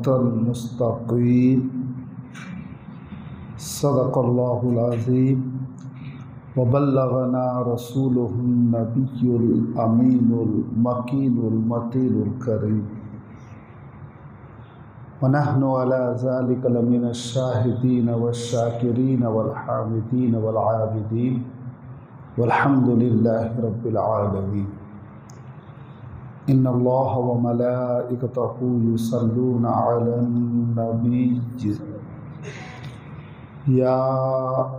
सिरातल मुस्तक़ीम। सदक़ल्लाहुल अज़ीम व बल्लगना रसूलुहुन नबियुल अमीनुल मकीनुल मतीनुल करीम व नहनु अला ज़ालिका लमिनश शाहिदीन वश्शाकिरीन वल हामिदीन वल आबिदीन वल्हम्दुलिल्लाहि रब्बिल आलमीन। इन्नल्लाह व मलाइकतहु युसल्लूना अलन नबी या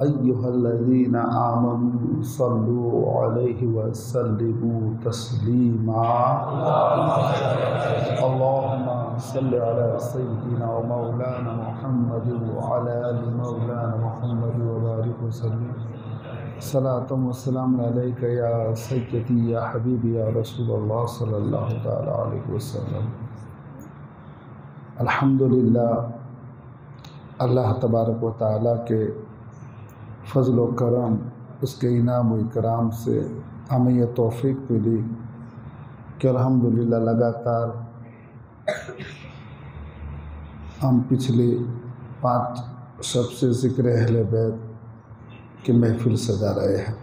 अय्युहल्लज़ीना आमनु सल्लु अलैहि व सल्लिमू तस्लीमा। अल्लाहुम्मा सल्लि अला सय्यिदिना व मौलाना मुहम्मदिन व अला आलि मौलाना मुहम्मद व बारिक व सल्लिम। सलातुम व सलाम अलैका या सय्यदी या हबीबी या रसूलल्लाह सल्लल्लाहु तआला अलैहि वसल्लम। अल्हम्दुलिल्लाह, अल्लाह तबारक व तआला के फ़ज़ल व करम, उसके इनाम व इकराम से हमें यह तौफ़ीक़ मिली कि अल्हम्दुलिल्लाह लगातार हम पिछले 5 शब से ज़िक्र अहले बैत की महफ़िल सजा रहे हैं।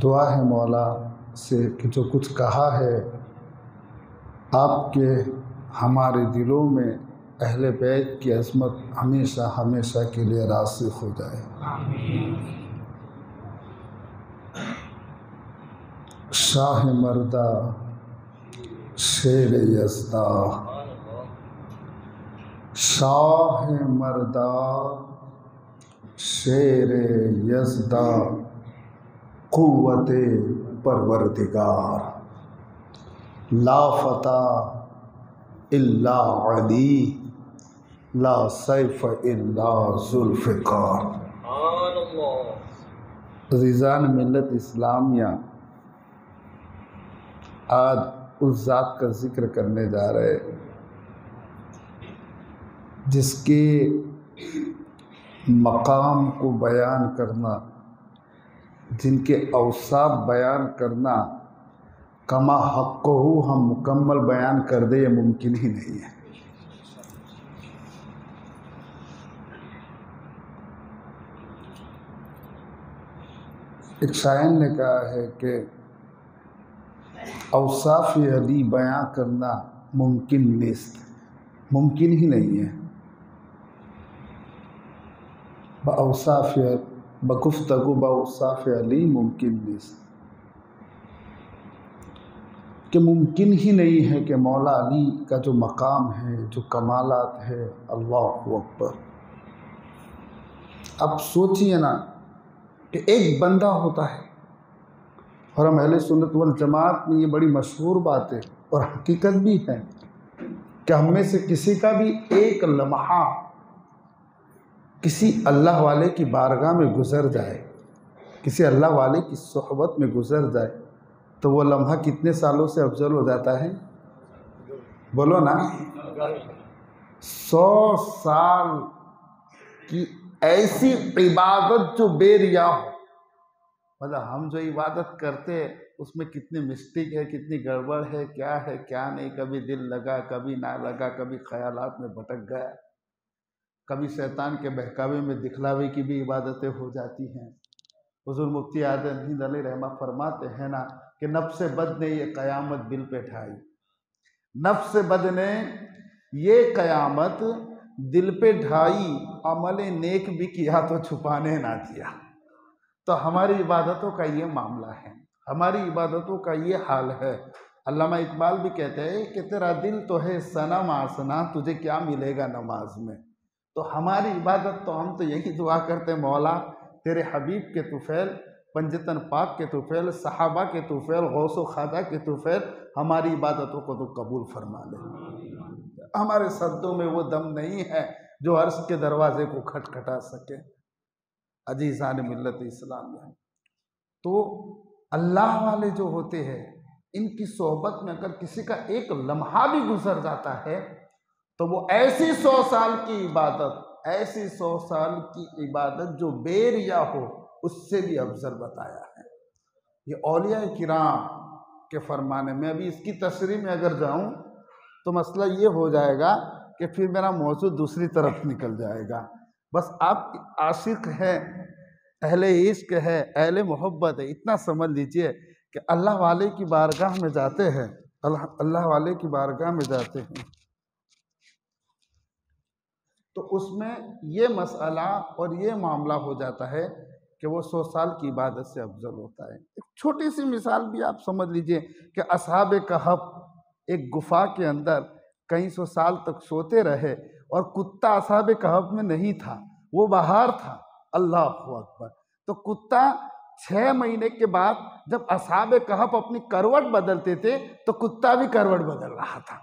दुआ है मौला से कि जो कुछ कहा है आपके हमारे दिलों में अहले बैत की अज़मत हमेशा हमेशा के लिए रासिख़ हो जाए। शाह मर्दा शेर यज़दा, शाह मर्दा शेर यज़दा, क़ुव्वते परवरदिगार, ला फ़ता इल्ला अली, ला सैफ़ इल्ला ज़ुल्फ़िकार। अज़ीज़ान मिल्लत इस्लामिया, आज उस ज़ात का ज़िक्र करने जा रहे जिसके मकाम को बयान करना, जिनके औसाफ बयान करना कमा हक़्क़हू हम मुकम्मल बयान कर दे, ये मुमकिन ही नहीं है। एक शायर ने कहा है कि औसाफ अली बयान करना मुमकिन निस्त, मुमकिन ही नहीं है। बऔसाफ बगुफ्तगू बऔसाफ अली मुमकिन निस्त, कि मुमकिन ही नहीं है कि मौला अली का जो मकाम है, जो कमालात है, अल्लाहु अकबर। अब सोचिए ना कि एक बंदा होता है, और हम अहले सुन्नत वल जमात में ये बड़ी मशहूर बात है और हकीकत भी है कि हम में से किसी का भी एक लम्हा किसी अल्लाह वाले की बारगाह में गुज़र जाए, किसी अल्लाह वाले की सोहबत में गुज़र जाए, तो वो लम्हा कितने सालों से अफजल हो जाता है? बोलो ना। 100 साल की ऐसी इबादत जो बेरिया हो, मतलब हम जो इबादत करते हैं उसमें कितनी मिस्टेक है, कितनी गड़बड़ है, क्या है क्या नहीं, कभी दिल लगा कभी ना लगा, कभी ख्यालात में भटक गया, कभी शैतान के बहकावे में दिखलावे की भी इबादतें हो जाती हैं। हुज़ूर मुफ्ती आज़म हिंद अली रहमा फरमाते हैं ना कि नफ्स बद ने ये क़यामत दिल पे ढाई, नफ्स बद ने ये क़यामत दिल पे ढाई, अमल नेक भी किया तो छुपाने ना दिया। तो हमारी इबादतों का ये मामला है, हमारी इबादतों का ये हाल है। अल्लामा इकबाल भी कहते हैं कि तेरा दिल तो है सनम आसना, तुझे क्या मिलेगा नमाज में। तो हमारी इबादत तो हम तो यही दुआ करते, मौला तेरे हबीब के तुफ़ैल, पंजतन पाक के तुफ़ैल, सहाबा के तुफ़ैल, गौसो ख्वाजा के तुफ़ैल, हमारी इबादतों को तो कबूल फरमा ले। हमारे सद्दों में वो दम नहीं है जो अर्श के दरवाजे को खटखटा सके। अजीज़ान मिल्लत इस्लामिया, तो अल्लाह वाले जो होते हैं, इनकी सोहबत में अगर किसी का एक लम्हा भी गुजर जाता है तो वो ऐसी 100 साल की इबादत, ऐसी 100 साल की इबादत जो बेरिया हो, उससे भी अफजल बताया है। ये औलिया किराम के फरमाने में, अभी इसकी तशरीह में अगर जाऊं तो मसला ये हो जाएगा कि फिर मेरा मौजू दूसरी तरफ निकल जाएगा। बस आप आशिक हैं, अहले इश्क है, अहले मोहब्बत है, इतना समझ लीजिए कि अल्लाह वाले की बारगाह में जाते हैं, अल्लाह वाले की बारगाह में जाते हैं तो उसमें ये मसला और ये मामला हो जाता है कि वो 100 साल की इबादत से अफजल होता है। एक छोटी सी मिसाल भी आप समझ लीजिए कि असहाबे कहफ एक गुफा के अंदर कई 100 साल तक सोते रहे और कुत्ता असहाबे कहफ में नहीं था, वो बाहर था। अल्लाह अकबर। तो कुत्ता 6 महीने के बाद जब असहाबे कहफ अपनी करवट बदलते थे तो कुत्ता भी करवट बदल रहा था,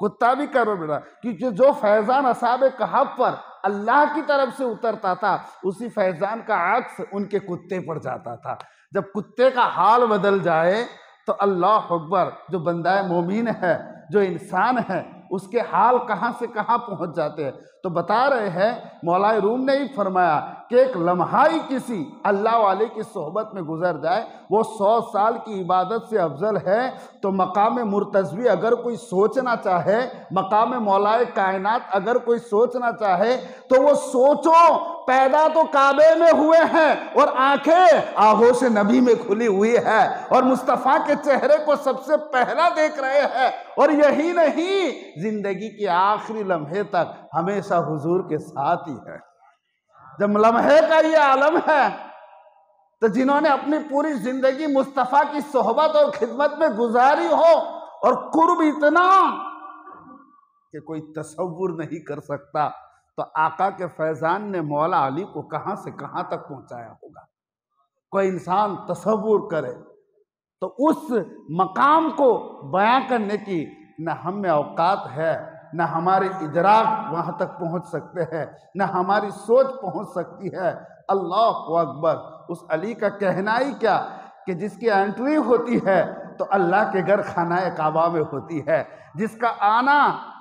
कुत्ता भी करवट बदल रहा, क्योंकि जो फैजान असहाबे कहफ पर अल्लाह की तरफ से उतरता था उसी फैजान का अक्स उनके कुत्ते पर जाता था। जब कुत्ते का हाल बदल जाए तो अल्लाह अकबर, जो बंदा मोमिन है, जो इंसान है, उसके हाल कहाँ से कहाँ पहुँच जाते हैं। तो बता रहे हैं मौलाए रूम ने ही फरमाया कि एक लम्हा ही किसी अल्लाह वाले की सोहबत में गुजर जाए वो 100 साल की इबादत से अफजल है। तो मकाम मुर्तज़वी अगर कोई सोचना चाहे, मकाम मौलाए कायनात अगर कोई सोचना चाहे तो वो सोचो, पैदा तो काबे में हुए हैं और आंखें आहोश नबी में खुली हुई है और मुस्तफ़ा के चेहरे को सबसे पहला देख रहे हैं। और यही नहीं, जिंदगी के आखिरी लम्हे तक हमेशा हुजूर के साथ ही है। जब लम्हे का ये आलम है तो जिन्होंने अपनी पूरी जिंदगी मुस्तफ़ा की सोहबत और खिदमत में गुजारी हो और कुर्ब इतना कि कोई तसव्वुर नहीं कर सकता, तो आका के फैजान ने मौला अली को कहां से कहां तक पहुंचाया होगा। कोई इंसान तसव्वुर करे तो उस मकाम को बयां करने की न हम में औकात है, न हमारे इदराक वहां तक पहुंच सकते हैं, न हमारी सोच पहुंच सकती है। अल्लाह अकबर। उस अली का कहना ही क्या कि जिसकी एंट्री होती है तो अल्लाह के घर खाना काबा में होती है, जिसका आना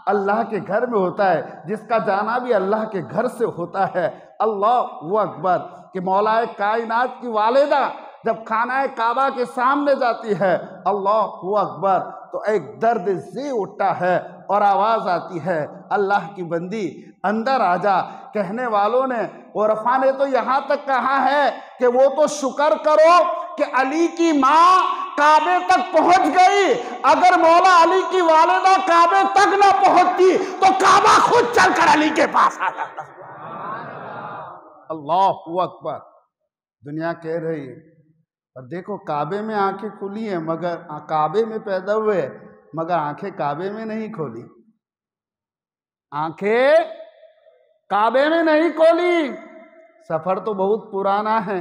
अल्लाह के घर में होता है, जिसका जाना भी अल्लाह के घर से होता है। अल्लाह अकबर। कि मौलाए कायनात की वालिदा जब खाना काबा के सामने जाती है, अल्लाह अकबर, तो एक दर्द जी उठता है और आवाज़ आती है, अल्लाह की बंदी अंदर आ जा। कहने वालों ने और रफ़ा ने तो यहाँ तक कहा है कि वो तो शुक्र करो कि अली की माँ काबे तक पहुंच गई। अगर मौला अली की वालिदा काबे तक ना पहुंचती तो काबा खुद चलकर अली के पास आ जाता। अल्लाह अकबर। दुनिया कह रही है और देखो काबे में आंखें खुली हैं, मगर काबे में पैदा हुए मगर आंखें काबे में नहीं खोली, आंखें काबे में नहीं खोली। सफर तो बहुत पुराना है,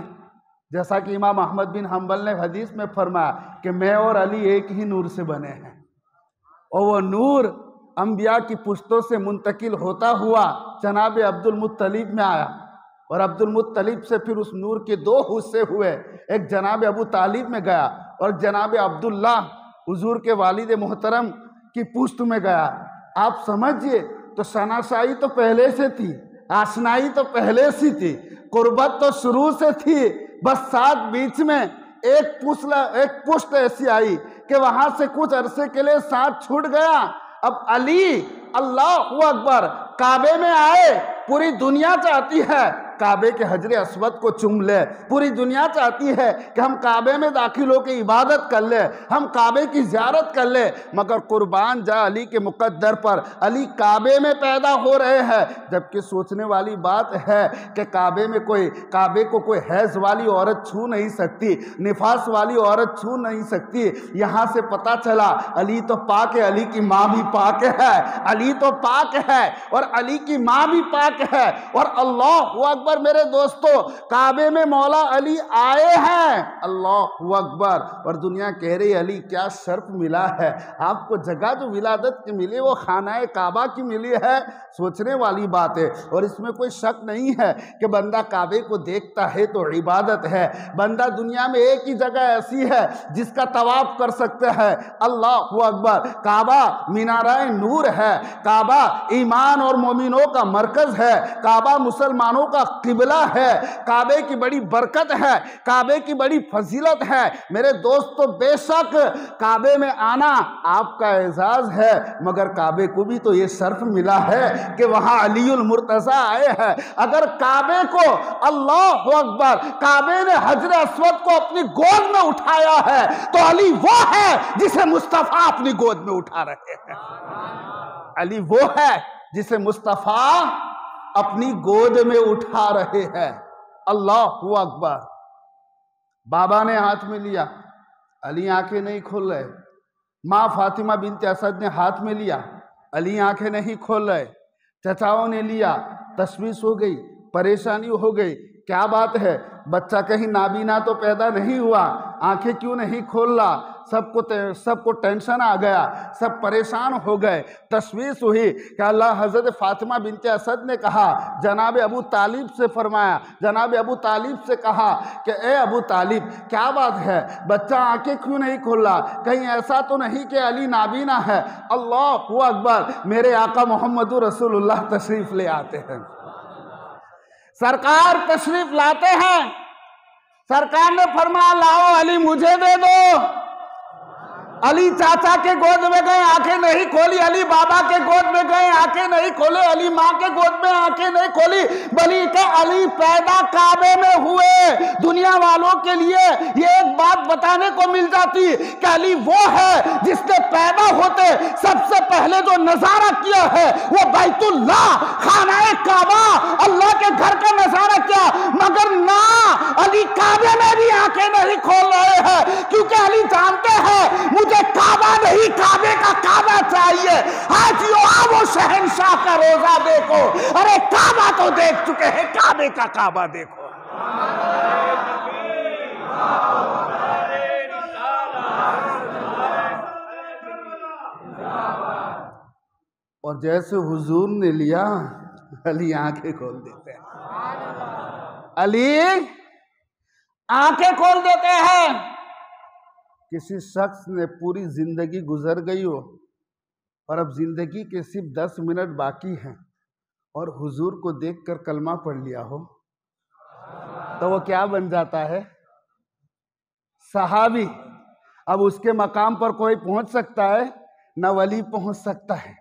जैसा कि इमाम अहमद बिन हम्बल ने हदीस में फरमाया कि मैं और अली एक ही नूर से बने हैं और वो नूर अंबिया की पुश्तों से मुंतकिल होता हुआ जनाब अब्दुल मुत्तलिब में आया और अब्दुल मुत्तलिब से फिर उस नूर के 2 हिस्से हुए, एक जनाब अबू तालिब में गया और जनाब अब्दुल्ला हुजूर के वालिद मोहतरम की पुश्त में गया। आप समझिए, तो शनाशाई तो पहले से थी, आशनाई तो पहले से थी, कुर्बत तो शुरू से थी, बस साथ बीच में एक पुश्त ऐसी आई कि वहां से कुछ अरसे के लिए साथ छूट गया। अब अली अल्लाह अकबर काबे में आए, पूरी दुनिया चाहती है काबे के हजरे अस्वद को चूम ले, पूरी दुनिया चाहती है कि हम काबे में दाखिल होकर इबादत कर ले, हम काबे की ज़ियारत कर ले, मगर कुर्बान जा अली के मुकद्दर पर अली काबे में पैदा हो रहे हैं। जबकि सोचने वाली बात है कि काबे को कोई हैज़ वाली औरत छू नहीं सकती, निफास वाली औरत छू नहीं सकती। यहाँ से पता चला अली तो पाक है, अली की माँ भी पाक है, अली तो पाक है और अली की माँ भी पाक है। और अल्लाह अकबर मेरे दोस्तों, काबे में मौला अली आए हैं, अल्लाह अकबर। और दुनिया कह रही अली क्या शर्फ मिला है आपको, जगह जो विलादत की मिली वो खाना काबा की मिली है। सोचने वाली बात है और इसमें कोई शक नहीं है कि बंदा काबे को देखता है तो इबादत है। बंदा दुनिया में एक ही जगह ऐसी है जिसका तवाफ कर सकते हैं, अल्लाह अकबर। काबा मीनाराए नूर है, काबा ईमान और मोमिनों का मरकज है, काबा मुसलमानों का किबला है, काबे की बड़ी बरकत है, काबे की बड़ी फजीलत है। मेरे दोस्तों, बेशक काबे में आना आपका एजाज है, मगर काबे को भी तो ये शर्फ मिला है कि वहां अलीउल मुर्तजा आए हैं। अगर काबे को, अल्लाह अकबर, काबे ने हजर अस्वद को अपनी गोद में उठाया है तो अली वो है जिसे मुस्तफा अपनी गोद में उठा रहे हैं। अली वो है जिसे मुस्तफा अपनी गोद में उठा रहे हैं। अल्लाह अकबर। बाबा ने हाथ में लिया, अली आंखें नहीं खोल रहे। माँ फातिमा बिन्त असद ने हाथ में लिया, अली आंखें नहीं खोल रहे। चचाओं ने लिया, तशवीश हो गई, परेशानी हो गई। क्या बात है, बच्चा कहीं नाबीना तो पैदा नहीं हुआ, आंखें क्यों नहीं खोल रहा? सबको टेंशन आ गया, सब परेशान हो गए। तशवीश हुई कि अल्लाह हज़रत फातिमा बिन्त असद ने कहा, जनाब अबू तालिब से फरमाया, जनाब अबू तालिब से कहा कि ए अबू तालिब, क्या बात है, बच्चा आंखें क्यों नहीं खोल रहा? कहीं ऐसा तो नहीं कि अली नाबीना है? अल्लाह अकबर। मेरे आका मोहम्मद रसूलुल्लाह तशरीफ ले आते हैं। सरकार तशरीफ लाते हैं। सरकार ने फरमाया, लाओ अली मुझे दे दो। अली चाचा के गोद में गए, आंखें नहीं खोली। अली बाबा के गोद में गए, आंखें नहीं खोले। अली माँ के गोद में आंखें नहीं खोली। बल्कि अली पैदा काबे में हुए। दुनिया वालों के लिए ये एक बात बताने को मिल जाती कि अली वो है जिसने पैदा होते सबसे पहले जो नजारा किया है वो बैतुल्लाह, खानाए काबा, अल्लाह के घर का नजारा किया। मगर ना, अली काबे में भी आंखें नहीं खोल रहे हैं, क्योंकि अली जानते हैं मुझे काबा नहीं, काबे का काबा चाहिए। हाजियो आओ, शहंशाह का रोजा देखो। अरे काबा तो देख चुके हैं, काबे का काबा देखो। और जैसे हुजूर ने लिया, अली आंखें खोल देते हैं। अली आंखें खोल देते हैं। किसी शख्स ने पूरी जिंदगी गुजर गई हो और अब जिंदगी के सिर्फ 10 मिनट बाकी हैं और हुजूर को देखकर कलमा पढ़ लिया हो, तो वो क्या बन जाता है? सहाबी। अब उसके मकाम पर कोई पहुंच सकता है? ना वली पहुंच सकता है,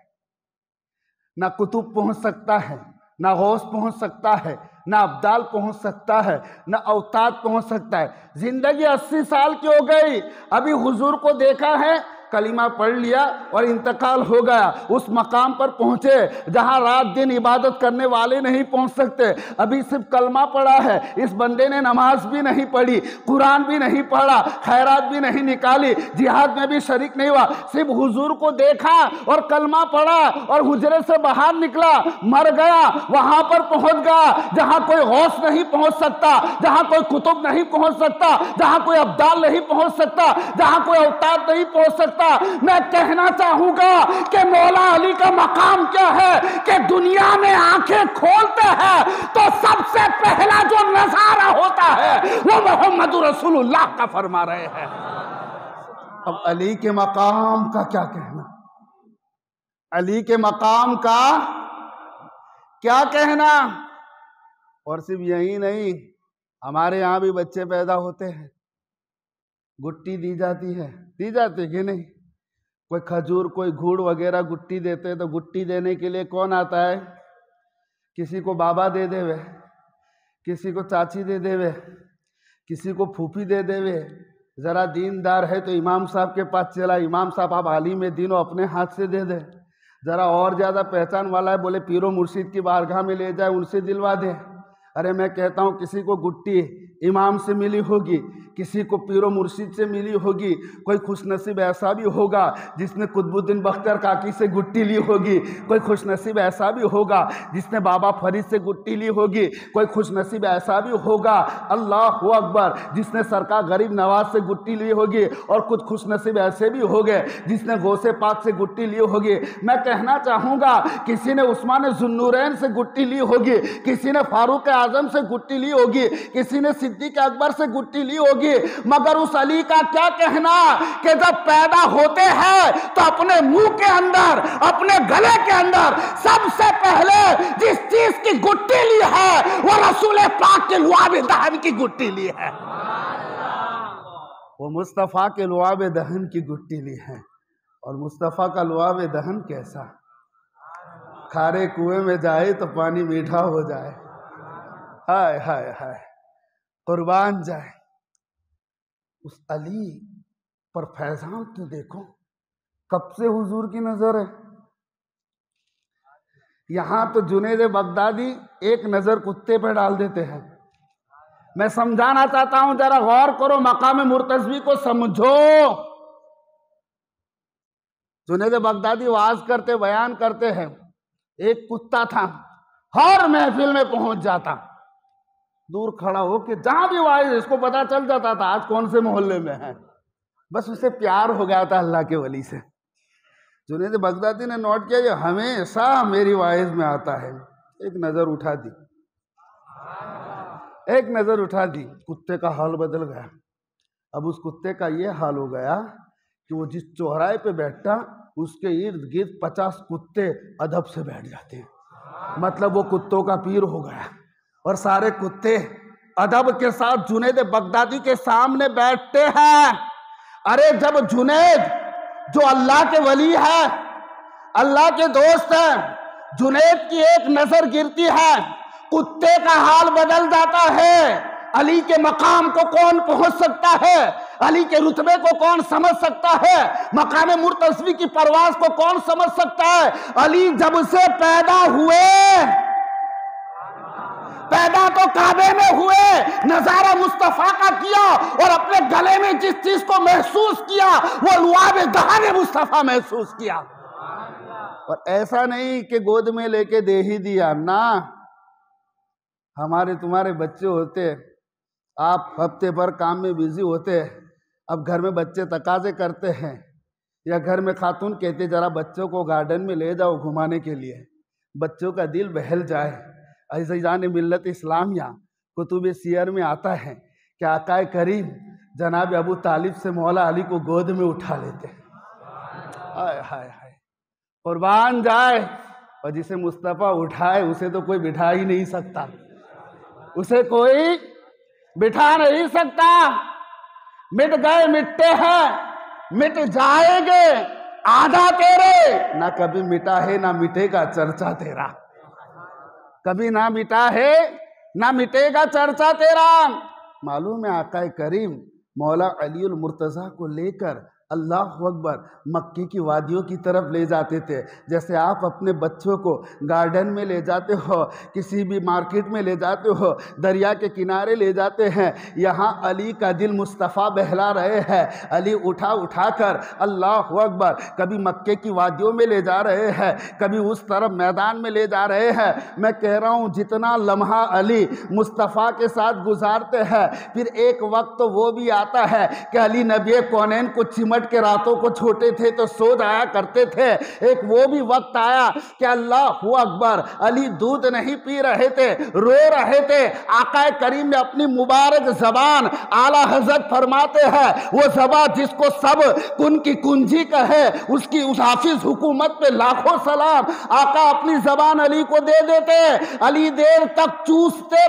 ना कुतुब पहुंच सकता है, ना गौस पहुंच सकता है, ना अब्दाल पहुंच सकता है, ना अवताद पहुंच सकता है। जिंदगी 80 साल की हो गई, अभी हुजूर को देखा है, कलीमा पढ़ लिया और इंतकाल हो गया। उस मकाम पर पहुंचे जहां रात दिन इबादत करने वाले नहीं पहुंच सकते। अभी सिर्फ कलमा पढ़ा है, इस बंदे ने नमाज भी नहीं पढ़ी, कुरान भी नहीं पढ़ा, खैरात भी नहीं निकाली, जिहाद में भी शरीक नहीं हुआ, सिर्फ हुजूर को देखा और कलमा पढ़ा और हुजरे से बाहर निकला, मर गया। वहां पर पहुंच गया जहां कोई गौस नहीं पहुंच सकता, जहां कोई कुतुब नहीं पहुंच सकता, जहां कोई अब्दाल नहीं पहुंच सकता, जहां कोई अवतार नहीं पहुंच सकता। मैं कहना चाहूंगा कि मौला अली का मकाम क्या है कि दुनिया में आंखें खोलते हैं तो सबसे पहला जो नजारा होता है वो मोहम्मद रसूलुल्लाह का फरमा रहे हैं। अब अली के मकाम का क्या कहना? अली के मकाम का क्या कहना? और सिर्फ यही नहीं, हमारे यहां भी बच्चे पैदा होते हैं, गुट्टी दी जाती है, दी जाती कि नहीं? कोई खजूर, कोई गुड़ वगैरह गुट्टी देते हैं, तो गुट्टी देने के लिए कौन आता है? किसी को बाबा दे देवे, किसी को चाची दे देवे, किसी को फूफी दे देवे। ज़रा दीनदार है तो इमाम साहब के पास चला, इमाम साहब आप आलिम दीन अपने हाथ से दे दे। ज़रा और ज़्यादा पहचान वाला है, बोले पीरो मुर्शिद की बारगाह में ले जाए, उनसे दिलवा दे। अरे मैं कहता हूँ किसी को गुट्टी इमाम से मिली होगी, किसी को पीरो मुर्शिद से मिली होगी, कोई खुशनसीब ऐसा भी होगा जिसने कुतुबुद्दीन बख्तियार काकी से गुट्टी ली होगी, कोई खुशनसीब ऐसा भी होगा जिसने बाबा फरीद से गुट्टी ली होगी, कोई खुशनसीब ऐसा भी होगा, अल्लाह अकबर, जिसने सरकार गरीब नवाज से गुट्टी ली होगी, और कुछ खुशनसीब ऐसे भी हो गए जिसने गौसे पाक से गुट्टी ली होगी। मैं कहना चाहूँगा किसी ने उस्मान जुन्नूरैन से गुट्टी ली होगी, किसी ने फारूक आजम से गुट्टी ली होगी, किसी ने सिद्दीक अकबर से गुट्टी ली होगी, होगी। मगर उस अली का क्या कहना कि जब पैदा होते हैं तो अपने मुंह के अंदर, अपने गले के अंदर सबसे पहले जिस चीज की गुट्टी ली है वो रसूल पाक के लुआब दहन की गुट्टी ली है। वो मुस्तफा के लुआब दहन की गुट्टी ली है। और मुस्तफा का लुआब दहन कैसा? खारे कुएं में जाए तो पानी मीठा हो जाए। हाय हाय हाय, कुर्बान जाए। उस अली पर फैजान तो देखो, कब से हुजूर की नजर है। यहां तो जुनैद बगदादी एक नजर कुत्ते पे डाल देते हैं। मैं समझाना चाहता हूं, जरा गौर करो, मकाम मुर्तज़वी को समझो। जुनैद बगदादी वाज करते, बयान करते हैं, एक कुत्ता था, हर महफिल में पहुंच जाता, दूर खड़ा हो के जहां भी वाइज इसको पता चल जाता था आज कौन से मोहल्ले में है। बस उसे प्यार हो गया था अल्लाह के वली से। जुनैद बगदादी ने नोट किया, ये हमेशा मेरी वाइज में आता है। एक नजर उठा दी, एक नजर उठा दी, कुत्ते का हाल बदल गया। अब उस कुत्ते का ये हाल हो गया कि वो जिस चौराहे पे बैठता उसके इर्द गिर्द 50 कुत्ते अदब से बैठ जाते हैं। मतलब वो कुत्तों का पीर हो गया और सारे कुत्ते अदब के साथ जुनैद बगदादी के सामने बैठते हैं। अरे जब जुनैद जो अल्लाह के वली है, अल्लाह के दोस्त है, जुनैद की एक नजर गिरती है, कुत्ते का हाल बदल जाता है। अली के मकाम को कौन पहुंच सकता है? अली के रुतबे को कौन समझ सकता है? मकाम मुर्तज़वी की परवाज को कौन समझ सकता है? अली जब से पैदा हुए, पैदा तो काबे में हुए, नजारा मुस्तफा का किया और अपने गले में जिस चीज को महसूस किया वो लुआब दहन मुस्तफा महसूस किया। और ऐसा नहीं कि गोद में लेके दे ही दिया ना। हमारे तुम्हारे बच्चे होते, आप हफ्ते भर काम में बिजी होते, अब घर में बच्चे तकाजे करते हैं या घर में खातून कहते जरा बच्चों को गार्डन में ले जाओ घुमाने के लिए, बच्चों का दिल बहल जाए। ऐसे जाने मिल्लत इस्लामिया कुतुब सियर में आता है कि आकाए करीम जनाब अबू तालिब से मौला अली को गोद में उठा लेते। हाय हाय हाय, कुर्बान जाए। और जिसे मुस्तफ़ा उठाए उसे तो कोई बिठा ही नहीं सकता, उसे कोई बिठा नहीं सकता। मिट गए मिटते हैं, मिट जाएंगे आधा तेरे, ना कभी मिटा है ना मिटेगा चर्चा तेरा। कभी ना मिटा है ना मिटेगा चर्चा तेरा। मालूम है आकाए करीम मौला अली उल मुर्तज़ा को लेकर अल्लाह अकबर मक्के की वादियों की तरफ ले जाते थे। जैसे आप अपने बच्चों को गार्डन में ले जाते हो, किसी भी मार्केट में ले जाते हो, दरिया के किनारे ले जाते हैं, यहाँ अली का दिल मुस्तफ़ा बहला रहे हैं। अली उठा उठा कर अल्लाह अकबर कभी मक्के की वादियों में ले जा रहे हैं, कभी उस तरफ मैदान में ले जा रहे हैं। मैं कह रहा हूँ जितना लम्हा अली मुस्तफ़ा के साथ गुजारते हैं, फिर एक वक्त तो वो भी आता है कि अली नबी कौनैन को चिमट के रातों को छोटे थे तो सो जाया करते थे। एक वो भी वक्त आया कि अल्लाह अकबर अली दूध नहीं पी रहे थे, रो रहे थे। आकाए करीम ने अपनी मुबारक जबान, आला हजरत फरमाते हैं वो जबान जिसको सब कुन की कुंजी कहे, उसकी उस हाफिज हुकूमत पे लाखों सलाम। आका अपनी जबान अली को दे देते, अली देर तक चूसते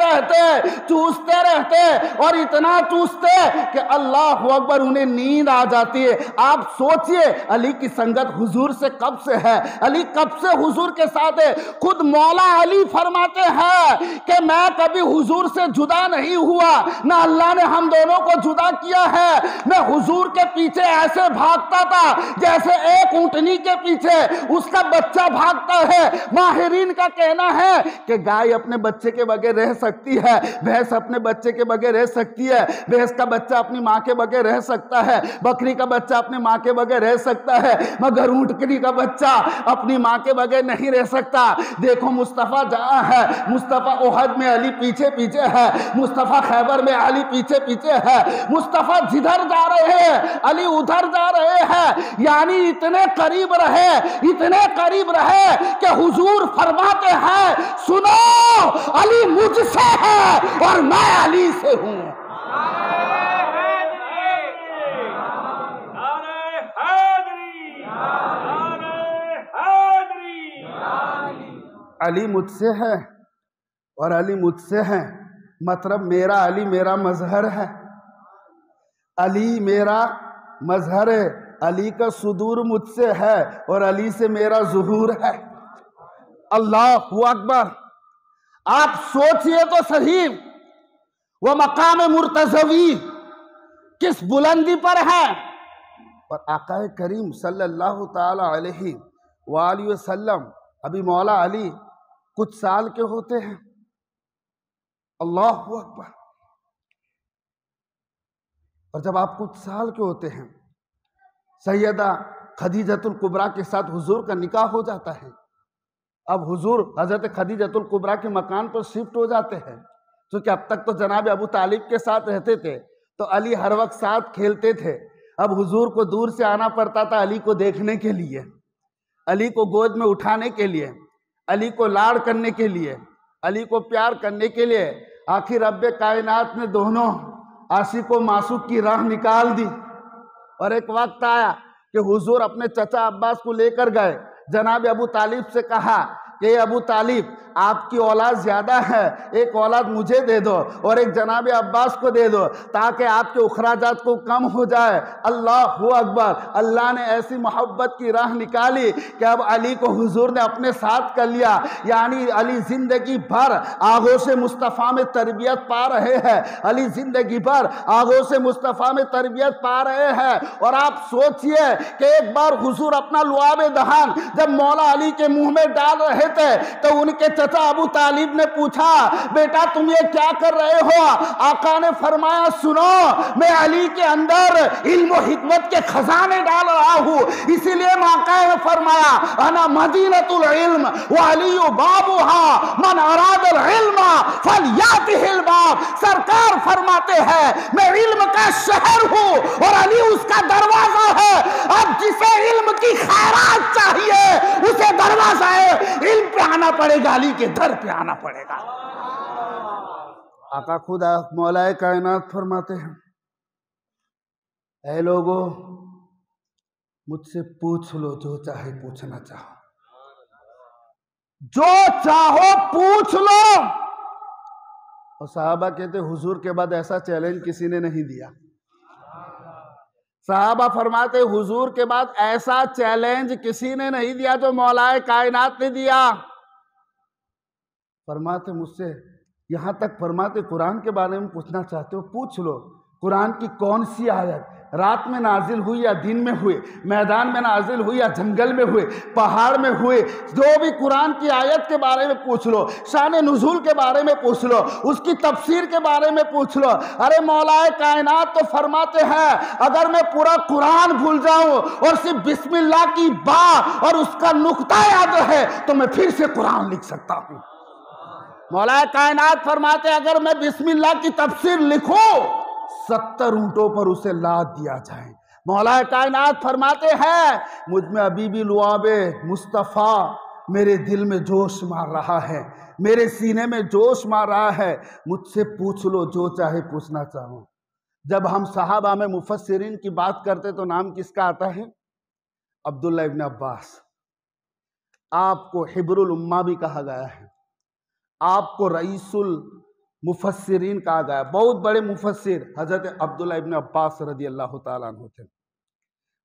रहते और इतना चूसते कि अल्लाह अकबर उन्हें नींद आ जाती है। आप सोचिए अली की संगत हुजूर से कब से है, अली कब से हुजूर के साथ है। खुद मौला अली फरमाते हैं कि मैं कभी हुजूर से जुदा नहीं हुआ, ना अल्लाह ने हम दोनों को जुदा किया है। मैं हुजूर के पीछे ऐसे भागता था जैसे एक ऊंटनी के पीछे उसका बच्चा भागता है। माहिरीन का कहना है कि गाय अपने बच्चे के बगैर रह सकती है, भैंस अपने बच्चे के बगैर रह सकती है, भैंस का बच्चा अपनी माँ के बगैर रह सकता है, बकरी का बच्चा अपनी माँ के बगैर रह सकता है, मगर ऊंटनी का बच्चा अपनी माँ के बगैर नहीं रह सकता। देखो मुस्तफ़ा जहाँ है, मुस्तफ़ा ओहद में अली पीछे पीछे है, मुस्तफ़ा खैबर में अली पीछे पीछे है, मुस्तफ़ा जिधर जा रहे हैं अली उधर जा रहे हैं। यानी इतने करीब रहे कि हुजूर फरमाते हैं सुनो अली मुझसे है और मैं अली से हूं। अली मुझसे है और अली मुझसे है, मतलब मेरा अली मेरा मजहर है, अली मेरा मजहर है, अली का सुदूर मुझसे है और अली से मेरा ज़ुहूर है। अल्लाहु अकबर। आप सोचिए तो सही, वो मकाम मुर्तज़वी किस बुलंदी पर है। और आकाए करीम सल्लल्लाहु ताला अलैहि वसल्लम अभी मौला अली कुछ साल के होते हैं। अल्लाहु अकबर। और जब आप कुछ साल के होते हैं, सैयदा खदीजतुल कुबरा के साथ हुजूर का निकाह हो जाता है। अब हुजूर हजरत खदीजतुल कुबरा के मकान पर शिफ्ट हो जाते हैं, क्योंकि अब तक तो जनाब अबू तालिब के साथ रहते थे, तो अली हर वक्त साथ खेलते थे। अब हुजूर को दूर से आना पड़ता था अली को देखने के लिए, अली को गोद में उठाने के लिए, अली को लाड़ करने के लिए, अली को प्यार करने के लिए। आखिर रब्बे कायनात ने दोनों आशिको मासूक की राह निकाल दी और एक वक्त आया कि हुजूर अपने चचा अब्बास को लेकर गए। जनाब अबू तालिब से कहा कि अबू तालिब आपकी औलाद ज़्यादा है, एक औलाद मुझे दे दो और एक जनाब अब्बास को दे दो, ताकि आपके उखराजात को कम हो जाए। अल्लाहु अकबर। अल्लाह ने ऐसी मोहब्बत की राह निकाली कि अब अली को हुजूर ने अपने साथ कर लिया। यानी अली ज़िंदगी भर आगोश मुस्तफ़ा में तरबियत पा रहे हैं, अली ज़िंदगी भर आगोश मुस्तफ़ा में तरबियत पा रहे हैं। और आप सोचिए कि एक बार हुजूर अपना लुआब दहान जब मौला अली के मुंह में डाल रहे थे, तो उनके चचा अबू तालिब ने पूछा, बेटा तुम ये क्या कर रहे हो? आका ने फरमाया, सुनो, मैं अली के अंदर इल्म और हिकमत के खजाने डाल रहा हूँ, इसीलिए आका ने फरमाया, अना मदीनतुल इल्म व अली बाबुहा मन अरादल इल्म फलयातिहिल बाब। सरकार फरमाते हैं, मैं इल्म का शहर हूँ और अली उसका दरवाजा है। अब जिसे इल्म की खैरात चाहिए उसे दरवाजा है इल्म पे आना पड़ेगा, अली के दर पे आना पड़ेगा। आका खुद मौलाए कायनात फरमाते हैं, ऐ लोगों मुझसे पूछ लो जो चाहे पूछना चाहो, जो चाहो पूछ लो। और साहबा कहते हुजूर के बाद ऐसा चैलेंज किसी ने नहीं दिया। साहबा फरमाते हुजूर के बाद ऐसा चैलेंज किसी ने नहीं दिया जो मौलाए कायनात ने दिया। फरमाते मुझसे यहाँ तक फरमाते कुरान के बारे में पूछना चाहते हो पूछ लो, कुरान की कौन सी आयत रात में नाजिल हुई या दिन में हुई, मैदान में नाजिल हुई या जंगल में हुई, पहाड़ में हुई, जो भी कुरान की आयत के बारे में पूछ लो, शान नुज़ूल के बारे में पूछ लो, उसकी तफसीर के बारे में पूछ लो। अरे मौलाए कायनात तो फरमाते हैं, अगर मैं पूरा कुरान भूल जाऊं और सिर्फ बिस्मिल्लाह की बा और उसका नुक्ता याद रहे तो मैं फिर से कुरान लिख सकता हूं। मौलाए कायनात फरमाते अगर मैं बिस्मिल्लाह की तफसीर लिखूं 70 ऊंटों पर उसे लाद दिया जाए। मौलाए कायनात फरमाते हैं, मुझ में अभी भी लुआबे मुस्तफ़ा मेरे दिल में जोश मार रहा है, मेरे सीने में जोश मार रहा है, मुझसे पूछ लो जो चाहे पूछना चाहो। जब हम सहाबा में मुफस्सिरीन की बात करते तो नाम किसका आता है? अब्दुल्ला इब्न अब्बास। आपको हिब्रुल उम्मा भी कहा गया है, आपको रईसुल मुफस्सिरीन कहा गया। बहुत बड़े मुफस्सिर हजरत अब्दुल्ला इब्न अब्बास रदी अल्लाह ताला अन्हु थे।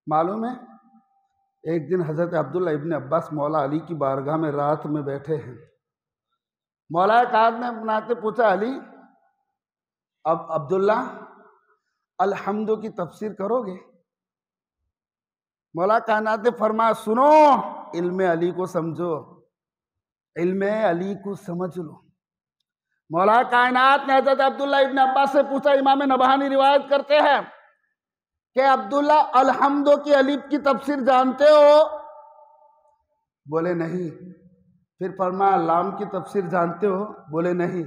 मालूम है, एक दिन हजरत अब्दुल्ला इब्न अब्बास मौला अली की बारगाह में रात में बैठे हैं। मौला काद ने बनाते पूछा, अली अब अब्दुल्ला अलहम्दु की तफसीर करोगे? मौला कायनात ने फरमाया, सुनो, इल्म अली को समझो, इल्म अली को समझ लो। मौला कायनात ने हजरत अब्दुल्ला इब्न अब्बास से पूछा, इमाम नबहानी रिवायत करते हैं कि अब्दुल्ला अलहम्दो की अलीफ की तफसीर जानते हो? बोले नहीं। फिर फरमाया लाम की तफसीर जानते हो? बोले नहीं।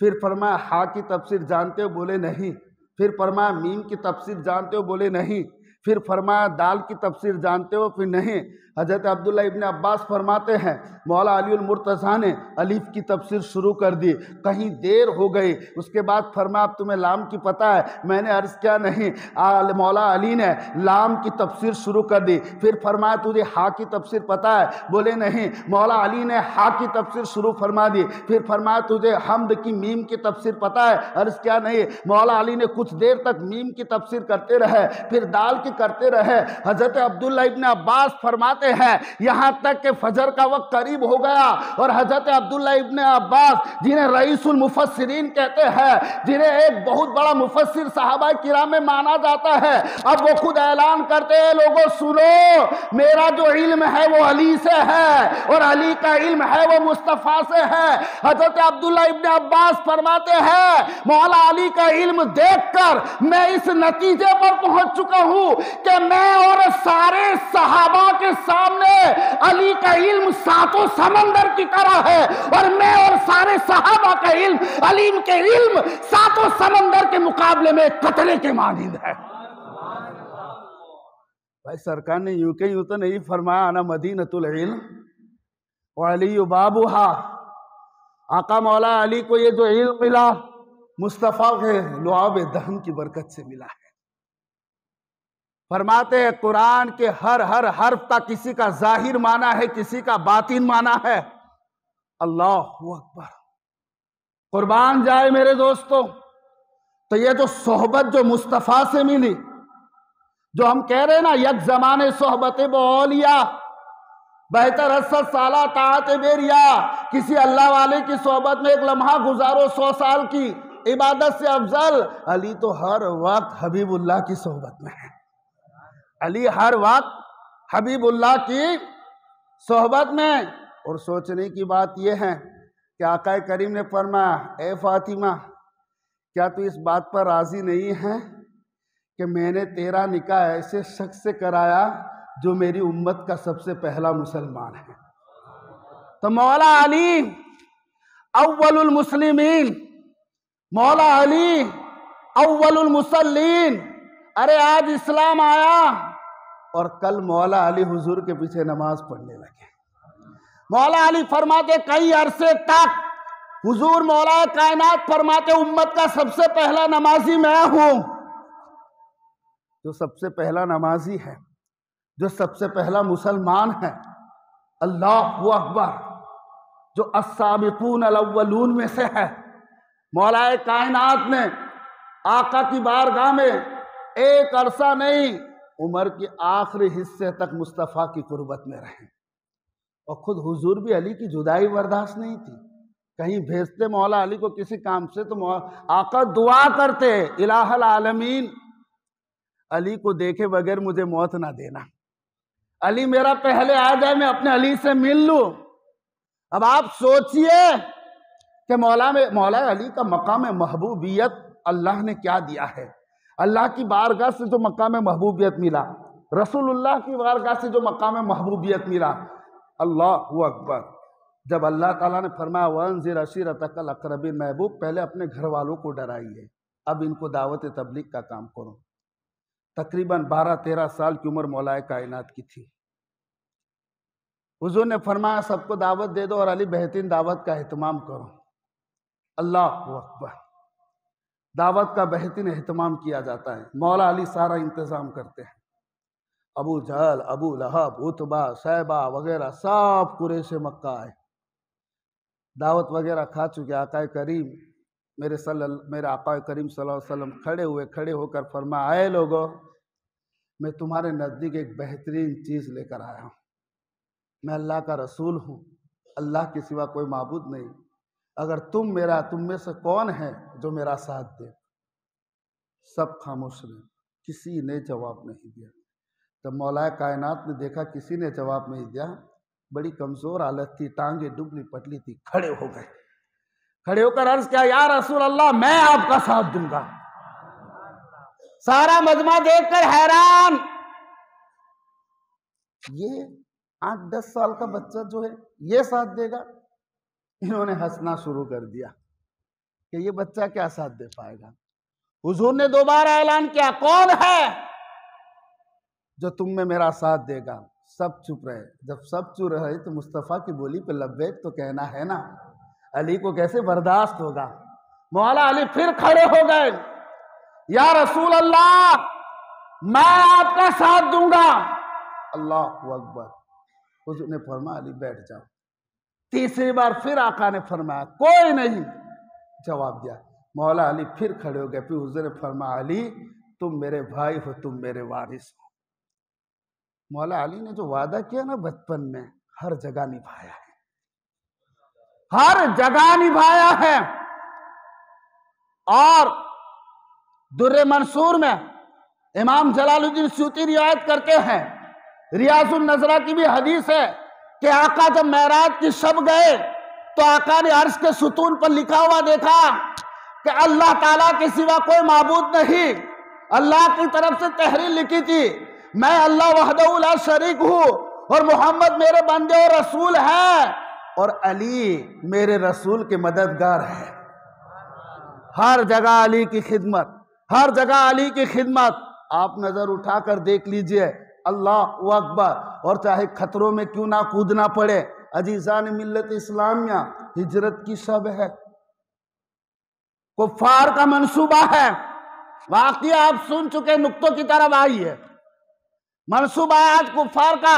फिर फरमाया हा की तफसीर जानते हो? बोले नहीं। फिर फरमाया मीम की तफसीर जानते हो? बोले नहीं। फिर फरमाया दाल की तफसीर जानते हो? फिर नहीं। हजरत अब्दुल्ला इब्न अब्बास फरमाते हैं मौला अली उल मुर्तज़ा ने अलीफ की तफसीर शुरू कर दी, कहीं देर हो गई। उसके बाद फरमाया अब तुम्हें लाम की पता है? मैंने अर्ज़ किया नहीं। मौला अली ने लाम की तफसीर शुरू कर दी। फिर फरमाया तुझे हा की तफसीर पता है? बोले नहीं। मौला अली ने हा की तफसीर शुरू फरमा दी। फिर फरमाया तुझे हमद की मीम की तफसीर पता है? अर्ज़ किया नहीं। मौला अली ने कुछ देर तक मीम की तफसीर करते रहे, फिर दाल की करते रहे। हजरत अब्दुल्ला इब्न अब्बास फरमाते हैं यहां तक कि फजर का वक्त करीब हो गया और हजरत अब्दुल्ला इब्न अब्बास जिन्हें रईसुल मुफस्सिरीन कहते हैं, जिन्हें एक बहुत बड़ा मुफस्सिर सहाबा किराम में माना जाता है, अब वो खुद ऐलान करते हैं लोगों सुनो, मेरा जो इल्म है वो अली से है और अली का इल्म है वो मुस्तफा से है। हजरत अब्दुल्ला इब्न अब्बास फरमाते हैं मौला अली का इल्म देखकर मैं इस नतीजे पर पहुंच चुका हूं कि मैं और सारे सहाबा के सामने अली का इल्म सातों समंदर की तरह है और मैं और सारे सहाबा का इल्म अली के इल्म सातों समंदर के मुकाबले में कतरे के मानिंद है। भाई सरकार ने यूं के यूं तो नहीं फरमाया आना मदीनतुल इल्म व अली बाबूहा। आका मौला अली को ये जो इल्म मिला मुस्तफा के लुआब दहन की बरकत से मिला है। फरमाते हैं कुरान के हर हर्फ का किसी का जाहिर माना है, किसी का बातिन माना है। अल्लाहु अकबर। कुर्बान जाए मेरे दोस्तों, तो ये जो सोहबत जो मुस्तफा से मिली, जो हम कह रहे हैं ना यक जमाने सोहबत बोलिया बेहतर 80 साला ताअत बेरिया, किसी अल्लाह वाले की सोहबत में एक लम्हा गुजारो 100 साल की इबादत से अफजल। अली तो हर वक्त हबीबुल्लाह की सोहबत में है। अली हर वक्त हबीबुल्लाह की सोहबत में। और सोचने की बात यह है कि आका करीम ने फरमाया ए फातिमा, क्या तू इस बात पर राजी नहीं है कि मैंने तेरा निकाह ऐसे शख्स से कराया जो मेरी उम्मत का सबसे पहला मुसलमान है? तो मौला अली अव्वलुल मुस्लिमीन, मौला अली अव्वलुल मुसल्लीन। अरे आज इस्लाम आया और कल मौला अली हुजूर के पीछे नमाज पढ़ने लगे। मौला अली फरमाते कई अरसे तक हुजूर मौला कायनात फरमाते उम्मत का सबसे पहला नमाजी मैं हूं। जो सबसे पहला नमाजी है, जो सबसे पहला मुसलमान है, अल्लाहु अकबर, जो अस्साबिकून अल-अव्वलून में से है। मौला कायनात ने आका की बारगाह में एक अरसा नहीं, उम्र के आखिरी हिस्से तक मुस्तफ़ा की कुर्बत में रहे और खुद हुजूर भी अली की जुदाई बर्दाश्त नहीं थी। कहीं भेजते मौला अली को किसी काम से तो आका दुआ करते इलाहल आलमीन, अली को देखे बगैर मुझे मौत ना देना, अली मेरा पहले आ जाए, मैं अपने अली से मिल लूं। अब आप सोचिए कि मौला अली का मकाम महबूबियत अल्लाह ने क्या दिया है। अल्लाह की बारगाह से जो मकाम महबूबियत मिला, रसूलुल्लाह की बारगाह से जो मकाम महबूबियत मिला, अल्लाहु अकबर। जब अल्लाह ताला ने फरमाया वंज़िर अशीरतकल अक़रबीन, महबूब पहले अपने घर वालों को डराइए, अब इनको दावत तबलीग का काम करो। तकरीबन 12-13 साल की उम्र मौलाए कायनात की थी। हुजूर ने फरमाया सबको दावत दे दो और अली बेहतरीन दावत का एहतमाम करो। अल्लाहु अकबर। दावत का बेहतरीन एहतमाम किया जाता है, मौला अली सारा इंतज़ाम करते हैं। अबू जहल, अबू लहब, उतबा, सैबा वगैरह सब कुरैश मक्का आए, दावत वगैरह खा चुके। आका करीम मेरे आका करीम सल्लल्लाहु अलैहि वसल्लम खड़े होकर फरमाया आए लोगों, मैं तुम्हारे नज़दीक एक बेहतरीन चीज़ लेकर आया हूँ। मैं अल्लाह का रसूल हूँ, अल्लाह के सिवा कोई माबूद नहीं। अगर तुम में से कौन है जो मेरा साथ दे? सब खामोश रहे, किसी ने जवाब नहीं दिया। तब मौला कायनात ने देखा किसी ने जवाब नहीं दिया, बड़ी कमज़ोर हालत थी, टांगे दुबली पतली थी, खड़े हो गए। खड़े होकर अर्ज किया या रसूल अल्लाह, मैं आपका साथ दूंगा। सारा मजमा देखकर हैरान, ये 8-10 साल का बच्चा जो है ये साथ देगा? इन्होंने हंसना शुरू कर दिया कि ये बच्चा क्या साथ दे पाएगा। हुजूर ने दोबारा ऐलान किया कौन है? जो तुम में मेरा साथ देगा। सब चुप रहे। जब सब चुप रहे तो मुस्तफ़ा की बोली पे लब्बैक तो कहना है ना। अली को कैसे बर्दाश्त होगा। मौला अली फिर खड़े हो गए, या रसूल अल्लाह, मैं आपका साथ दूंगा। अल्लाह अकबर। हुजूर ने फरमाया अली बैठ जाओ। तीसरी बार फिर आका ने फरमाया, कोई नहीं जवाब दिया। मौला अली फिर खड़े हो गए। फिर हुजूर ने फरमाया, अली तुम मेरे भाई हो, तुम मेरे वारिस हो। मौला अली ने जो वादा किया ना बचपन में, हर जगह निभाया है, हर जगह निभाया है। और दुर्रे मंसूर में इमाम जलालुद्दीन सूती रिवायत करते हैं, रियाजुन नजरा की भी हदीस है कि आका जब मेराज की शब गए तो आका ने अर्श के सुतून पर लिखा हुआ देखा कि अल्लाह ताला के सिवा कोई माबूद नहीं। अल्लाह की तरफ से तहरीर लिखी थी, मैं अल्लाह वहदहू ला शरीक हूं और मोहम्मद मेरे बंदे और रसूल है और अली मेरे रसूल के मददगार है। हर जगह अली की खिदमत, हर जगह अली की खिदमत। आप नजर उठाकर देख लीजिए, अल्लाह अकबर। और चाहे खतरों में क्यों ना कूदना पड़े, अजीजान मिल्लत इस्लामिया, हिजरत की शब है, कुफ्फार का मंसूबा है। वाकई आप सुन चुके, नुक्तों की तरफ आई है। मंसूबा है आज कुफ्फार का।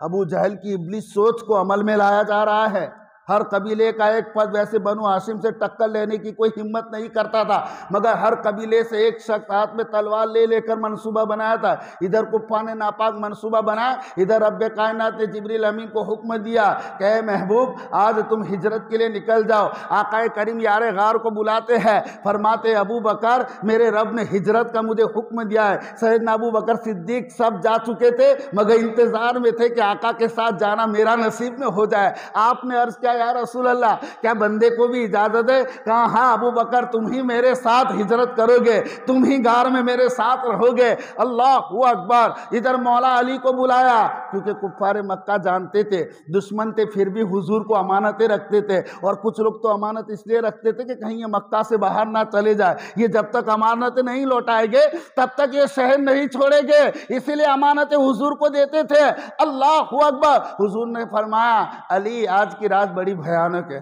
अबू जहल की इब्लिस सोच को अमल में लाया जा रहा है। हर कबीले का एक पद, वैसे बनु हाशिम से टक्कर लेने की कोई हिम्मत नहीं करता था, मगर हर कबीले से एक शख्स हाथ में तलवार ले लेकर मंसूबा बनाया था। इधर कुफ्फार ने नापाक मंसूबा बनाया, इधर रब्बे कायनात ने जिब्रील अमीन को हुक्म दिया कि महबूब आज तुम हिजरत के लिए निकल जाओ। आकाए करीम यारे गार को बुलाते हैं, फरमाते अबू बकर मेरे रब ने हिजरत का मुझे हुक्म दिया है। सैयदना अबू बकर सिद्दीक सब जा चुके थे, मगर इंतजार में थे कि आका के साथ जाना मेरा नसीब में हो जाए। आपने अर्ज किया, या रसूल अल्लाह, क्या बंदे को भी इजाजत है? कहा हाँ अबू बकर, तुम ही मेरे साथ हिजरत करोगे, तुम ही गार में मेरे साथ रहोगे। अल्लाह अकबर। इधर मौला अली को बुलाया, क्योंकि कुफ्फार मक्का जानते थे, दुश्मन थे, फिर भी हुजूर को अमानतें रखते थे। और कुछ लोग तो अमानत इसलिए रखते थे कि कहीं ये मक्का से बाहर ना चले जाए, ये जब तक अमानतें नहीं लौटाएंगे तब तक ये शहर नहीं छोड़ेंगे, इसीलिए अमानतें हुजूर को देते थे। अल्लाह अकबर। हुजूर ने फरमाया, अली आज की रात बड़ी भयानक है,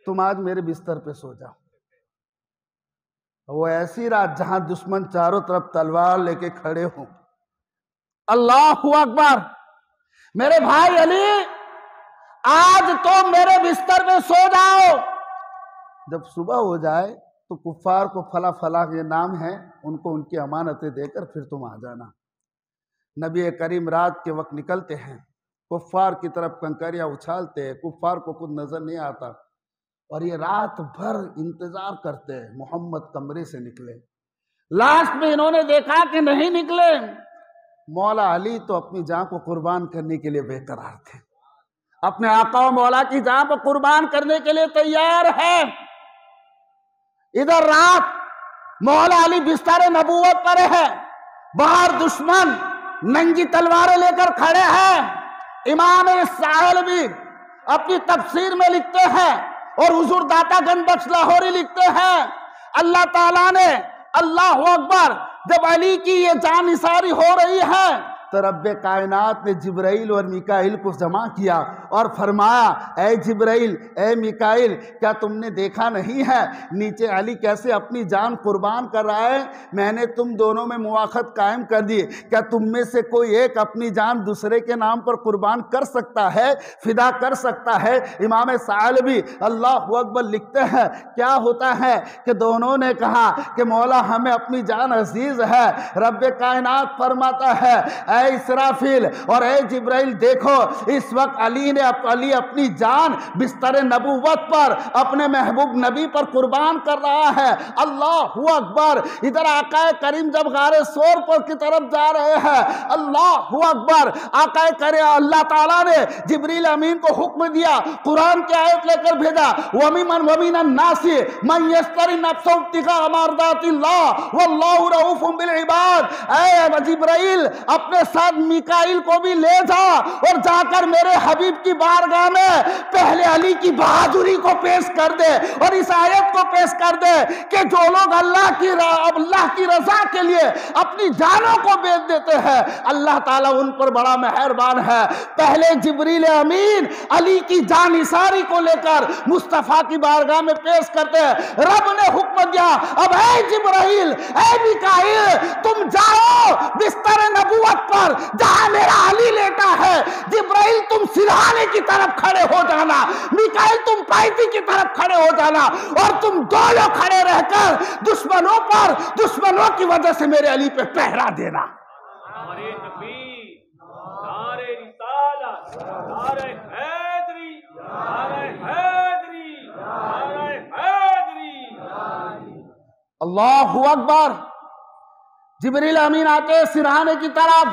तुम आज मेरे बिस्तर पे सो जाओ। वो ऐसी रात जहां दुश्मन चारों तरफ तलवार लेके खड़े हों। अल्लाह अकबर। मेरे भाई अली, आज तो मेरे बिस्तर पे सो जाओ। जब सुबह हो जाए तो कुफ्फार को फला फला के नाम है, उनको उनकी अमानतें देकर फिर तुम आ जाना। नबी करीम रात के वक्त निकलते हैं, कुफ्फार की तरफ कंकरियां उछालते हैं, कुफ्फार को कुछ नजर नहीं आता और ये रात भर इंतजार करते हैं मोहम्मद कमरे से निकले। लास्ट में इन्होंने देखा कि नहीं निकले। मौला अली तो अपनी जान को कुर्बान करने के लिए बेकरार थे, अपने आका और मौला की जान को कुर्बान करने के लिए तैयार है। इधर रात मौला अली बिस्तर नबूवत पर है, बाहर दुश्मन नंगी तलवारें लेकर खड़े हैं। इमाम सालबी अपनी तफसीर में लिखते हैं और हुजूर दाता गंज बख्श लाहौरी लिखते हैं, अल्लाह ताला ने, अल्लाह अकबर, जब अली की ये जान निसारी हो रही है तो रब्बे कायनात ने जिब्राइल और मिकाइल को जमा किया और फरमाया, ए जिब्राइल, ए मिकाइल, क्या तुमने देखा नहीं है नीचे अली कैसे अपनी जान कुर्बान कर रहा है? मैंने तुम दोनों में मुआखत कायम कर दी, क्या तुम में से कोई एक अपनी जान दूसरे के नाम पर कुर्बान कर सकता है, फिदा कर सकता है? इमाम सालबी अल्लाह अकबर लिखते हैं, क्या होता है कि दोनों ने कहा कि मौला हमें अपनी जान अजीज है। रब्बे कायनात फरमाता है, ऐ इसराफिल और ऐ जिब्राइल, देखो इस वक्त अली अपनी जान बिस्तर नबूवत पर अपने महबूब नबी पर कुर्बान कर रहा है। अल्लाह अकबर। इधर आकाए करीम जब गारे सोर पर की तरफ जा रहे हैं, अल्लाह अकबर, आकाए करीम अल्लाह ताला ने जिब्रील अमीन को हुक्म दिया, कुरान की आयत लेकर भेजा, वमीन अन्नासी मन यश्तरी नफ्सहु इब्तिगा मर्दातिल्लाह वल्लाहु रऊफुम बिल इबाद। ऐ जिब्राइल, अपने साथ मिकाइल को भी ले जा और जाकर मेरे हबीब की बारगाह में पहले अली की बहादुरी को पेश कर दे और इस आयत को पेश कर दे कि जो लोग अल्लाह की रजा के लिए अपनी जानों को बेच देते हैं, अल्लाह ताला उन पर बड़ा मेहरबान है। पहले जिब्रील अमीन अली की जानिसारी को लेकर मुस्तफा की बारगाह में पेश करते हैं। रब ने हुक्म दिया, अब ऐ जिब्राइल, ऐ मिकाइल, तुम जाओ बिस्तर नबुवत पर जहां मेरा अली लेटा है। जिब्राइल तुम सिरहाने की तरफ खड़े हो जाना, मिकाइल तुम पायती की तरफ खड़े हो जाना और तुम दोनों खड़े रहकर दुश्मनों पर, दुश्मनों की वजह से मेरे अली पे पहरा देना। नारे नबी, नारे रिसालत, नारे हैदरी, नारे हैदरी, नारे हैदरी। अल्लाहु अकबर। जिब्रील अमीन आते सिरहाने की तरफ,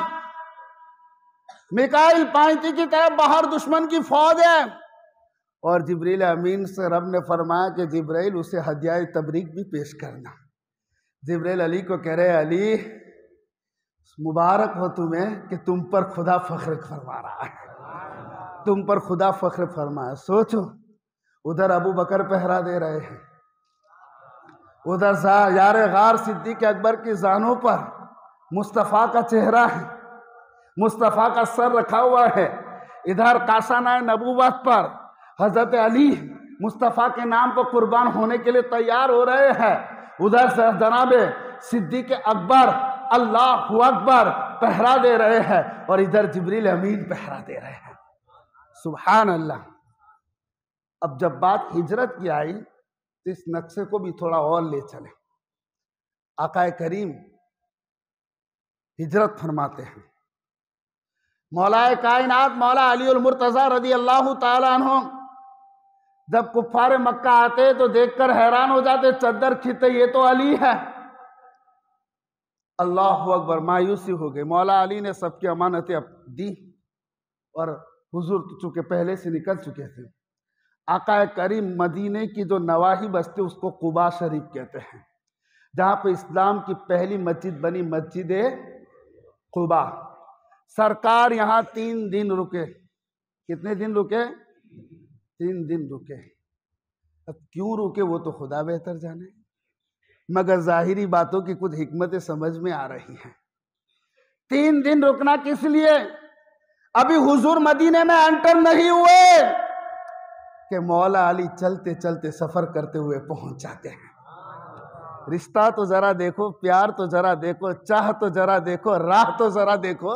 मिकाइल पायती की तरफ, बाहर दुश्मन की फौज है। और जिब्रील अमीन से रब ने फरमाया कि जिब्राइल उसे हदिया तबरीक भी पेश करना। जिब्राइल अली को कह रहे, अली मुबारक हो तुम्हें कि तुम पर खुदा फख्र फरमा रहा है, तुम पर खुदा फख्र फरमाया। सोचो, उधर अबू बकर पहरा दे रहे हैं, उधर यार गार सिद्दीक अकबर की जानों पर मुस्तफ़ा का चेहरा है, मुस्तफ़ा का सर रखा हुआ है। इधर कासाना नबूवत पर हजरत अली मुस्तफ़ा के नाम पर कुर्बान होने के लिए तैयार हो रहे हैं। उधर से जनाब सिद्दीक अकबर अल्लाहु अकबर पहरा दे रहे हैं और इधर जिब्रील अमीन पहरा दे रहे हैं। सुभान अल्लाह। अब जब बात हिजरत की आई तो इस नक्शे को भी थोड़ा और ले चले। आकाए करीम हिजरत फरमाते हैं। मौलाए कायनात मौला अली उल मुर्तज़ा रज़ी अल्लाह ताला अन्हु जब कुफ्फारे मक्का आते तो देखकर हैरान हो जाते, चद्दर खींचते, ये तो अली है। अल्लाहु अकबर, मायूसी हो गई। मौला अली ने सबकी अमानतें दी और हुजूर चूंकि पहले से निकल चुके थे। आका करीम मदीने की जो नवाही बस्ती उसको कुबा शरीफ कहते हैं, जहाँ पे इस्लाम की पहली मस्जिद बनी, मस्जिद कुबा। सरकार यहाँ 3 दिन रुके। कितने दिन रुके? 3 दिन रुके। अब क्यों रुके वो तो खुदा बेहतर जाने, मगर जाहिरी बातों की कुछ हिकमतें समझ में आ रही हैं। 3 दिन रुकना किस लिए? अभी हुजूर मदीने में एंटर नहीं हुए कि मौला अली चलते चलते सफर करते हुए पहुंच जाते हैं। रिश्ता तो जरा देखो, प्यार तो जरा देखो, चाह तो जरा देखो, राह तो जरा देखो।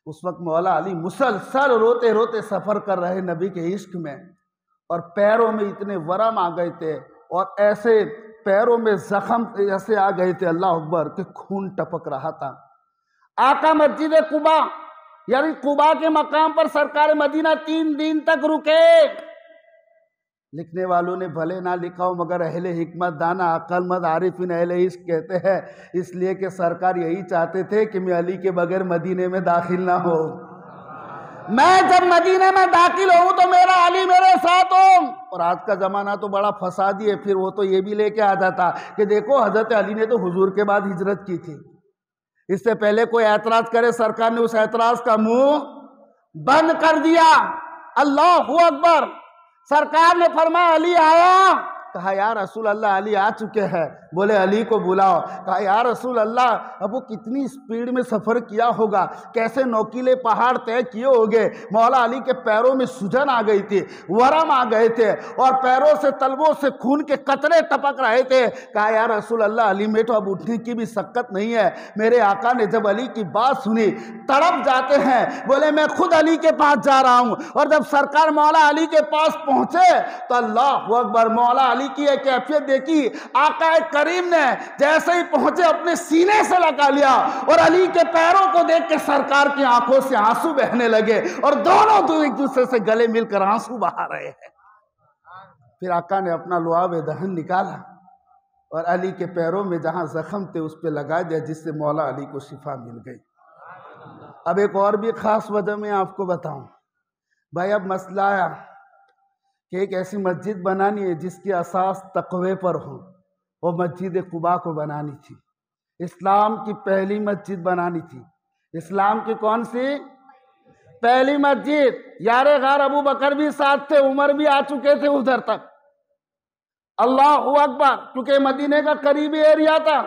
उस वक्त मौला अली मुसलसल रोते रोते सफर कर रहे नबी के इश्क में, और पैरों में इतने वरम आ गए थे और ऐसे पैरों में जख्म ऐसे आ गए थे, अल्लाह अकबर, कि खून टपक रहा था। आका मस्जिद कुबा यानी कुबा के मकाम पर सरकार मदीना 3 दिन तक रुके। लिखने वालों ने भले ना लिखा हो, मगर अहले हिकमत दाना अक्लमंद आरिफिन अहले इश्क कहते हैं, इसलिए कि सरकार यही चाहते थे कि मैं अली के बगैर मदीने में दाखिल ना हो। मैं जब मदीने में दाखिल हूं तो मेरा अली मेरे साथ हो। और आज का जमाना तो बड़ा फसादी है, फिर वो तो ये भी लेके आ जाता कि देखो हजरत अली ने तो हुजूर के बाद हिजरत की थी। इससे पहले कोई ऐतराज करे, सरकार ने उस ऐतराज का मुंह बंद कर दिया। अल्लाहु अकबर। सरकार ने फरमाया अली आया। कहा या रसूल अल्लाह अली आ चुके हैं। बोले अली को बुलाओ। कहा या रसूल अल्लाह, अब वो कितनी स्पीड में सफ़र किया होगा, कैसे नौकीले पहाड़ तय किए होंगे। मौला अली के पैरों में सूजन आ गई थी, वरम आ गए थे और पैरों से तलवों से खून के कतरे टपक रहे थे। कहा या रसूल अल्लाह अली में तो अब उठने की भी सक्कत नहीं है। मेरे आका ने जब अली की बात सुनी तड़प जाते हैं, बोले मैं खुद अली के पास जा रहा हूँ। और जब सरकार मौला अली के पास पहुंचे तो अल्लाह अकबर, मौला अली की एक कैफियत देखी। आका करीम ने जैसे ही पहुंचे अपने सीने से लगा लिया और अली के पैरों को देख के सरकार की आंखों से आंसू बहने लगे और दोनों एक दूसरे से गले मिलकर आंसू बहा रहे हैं। फिर आका ने अपना लुआब दहन निकाला और अली के पैरों में जहां जख्म थे उस पर लगा दिया, जिससे मौला अली को शिफा मिल गई। अब एक और भी खास वजह मैं आपको बताऊं भाई। अब मसला आया कि एक ऐसी मस्जिद बनानी है जिसकी असास तकवे पर हो। वो मस्जिद कुबा को बनानी थी, इस्लाम की पहली मस्जिद बनानी थी। इस्लाम की कौन सी पहली मस्जिद। यारे गार अबू बकर भी साथ थे, उमर भी आ चुके थे उधर तक। अल्लाहू अकबर, क्योंकि मदीने का करीबी एरिया था।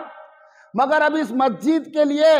मगर अब इस मस्जिद के लिए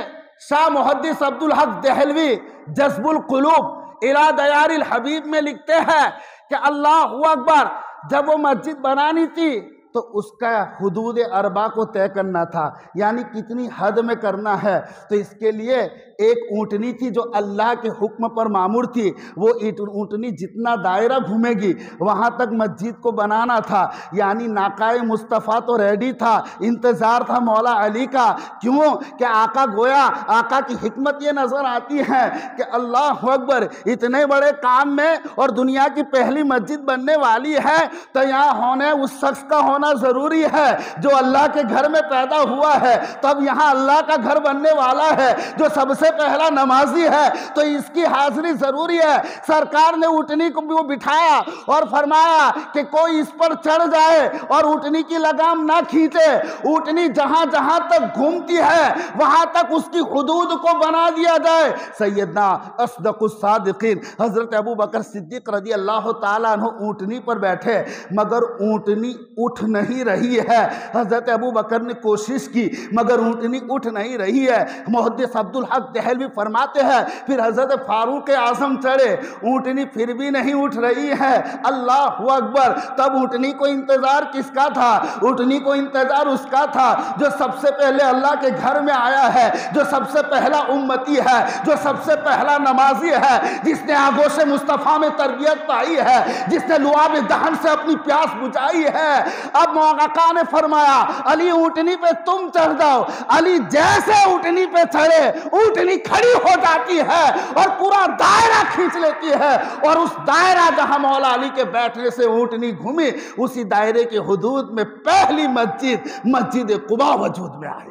शाह मुहद्दिस अब्दुल हक देहलवी जज्बुल कुलूब इला दयारिल हबीब में लिखते हैं कि अल्लाहू अकबर, जब वो मस्जिद बनानी थी तो उसका हुदूद अरबा को तय करना था, यानी कितनी हद में करना है। तो इसके लिए एक ऊँटनी थी जो अल्लाह के हुक्म पर मामूर थी। वो ऊँटनी जितना दायरा घूमेगी वहाँ तक मस्जिद को बनाना था। यानी नाकाए मुस्तफ़ा तो रेडी था, इंतज़ार था मौला अली का। क्यों कि आका गोया, आका की हिकमत ये नज़र आती है कि अल्लाह अकबर, इतने बड़े काम में और दुनिया की पहली मस्जिद बनने वाली है तो यहाँ होने उस शख्स का होना जरूरी है जो अल्लाह के घर में पैदा हुआ है। तब यहाँ अल्लाह का घर बनने वाला है जो सबसे पहला नमाजी है, तो इसकी हाजिरी जरूरी है। सरकार ने ऊँटनी को भी बिठाया और फरमाया कि कोई इस पर चढ़ जाए और ऊँटनी की लगाम ना खींचे। ऊँटनी जहां जहां तक घूमती है वहां तक उसकी हुदूद को बना दिया जाए। सैयदना अस्दकुस सादिकीन हजरत अबू बकर सिद्दीक रज़ी अल्लाह ताला अन्हु ऊँटनी पर बैठे, मगर ऊँटनी उठ नहीं रही है। हजरत अबू बकर ने कोशिश की मगर ऊँटनी उठ नहीं रही है। मुहद्दिस अब्दुल हक देहलवी फरमाते हैं फिर हजरत फारूक आजम चढ़े, ऊँटनी फिर भी नहीं उठ रही है। अल्लाहु अकबर। तब ऊँटनी को इंतजार किसका था? ऊँटनी को इंतजार उसका था जो सबसे पहले अल्लाह के घर में आया है, जो सबसे पहला उम्मती है, जो सबसे पहला नमाजी है, जिसने आगोश मुस्तफ़ा में तरबियत पाई है, जिसने लुआब दहन से अपनी प्यास बुझाई है। अब मौका ने फरमाया अली ऊँटनी पे तुम चढ़ जाओ। अली जैसे ऊँटनी पे चढ़े ऊँटनी खड़ी हो जाती है और पूरा दायरा खींच लेती है, और उस दायरा जहां मौला अली के बैठने से ऊँटनी घूमी उसी दायरे के हुदूद में पहली मस्जिद मस्जिद कुबा वजूद में आई।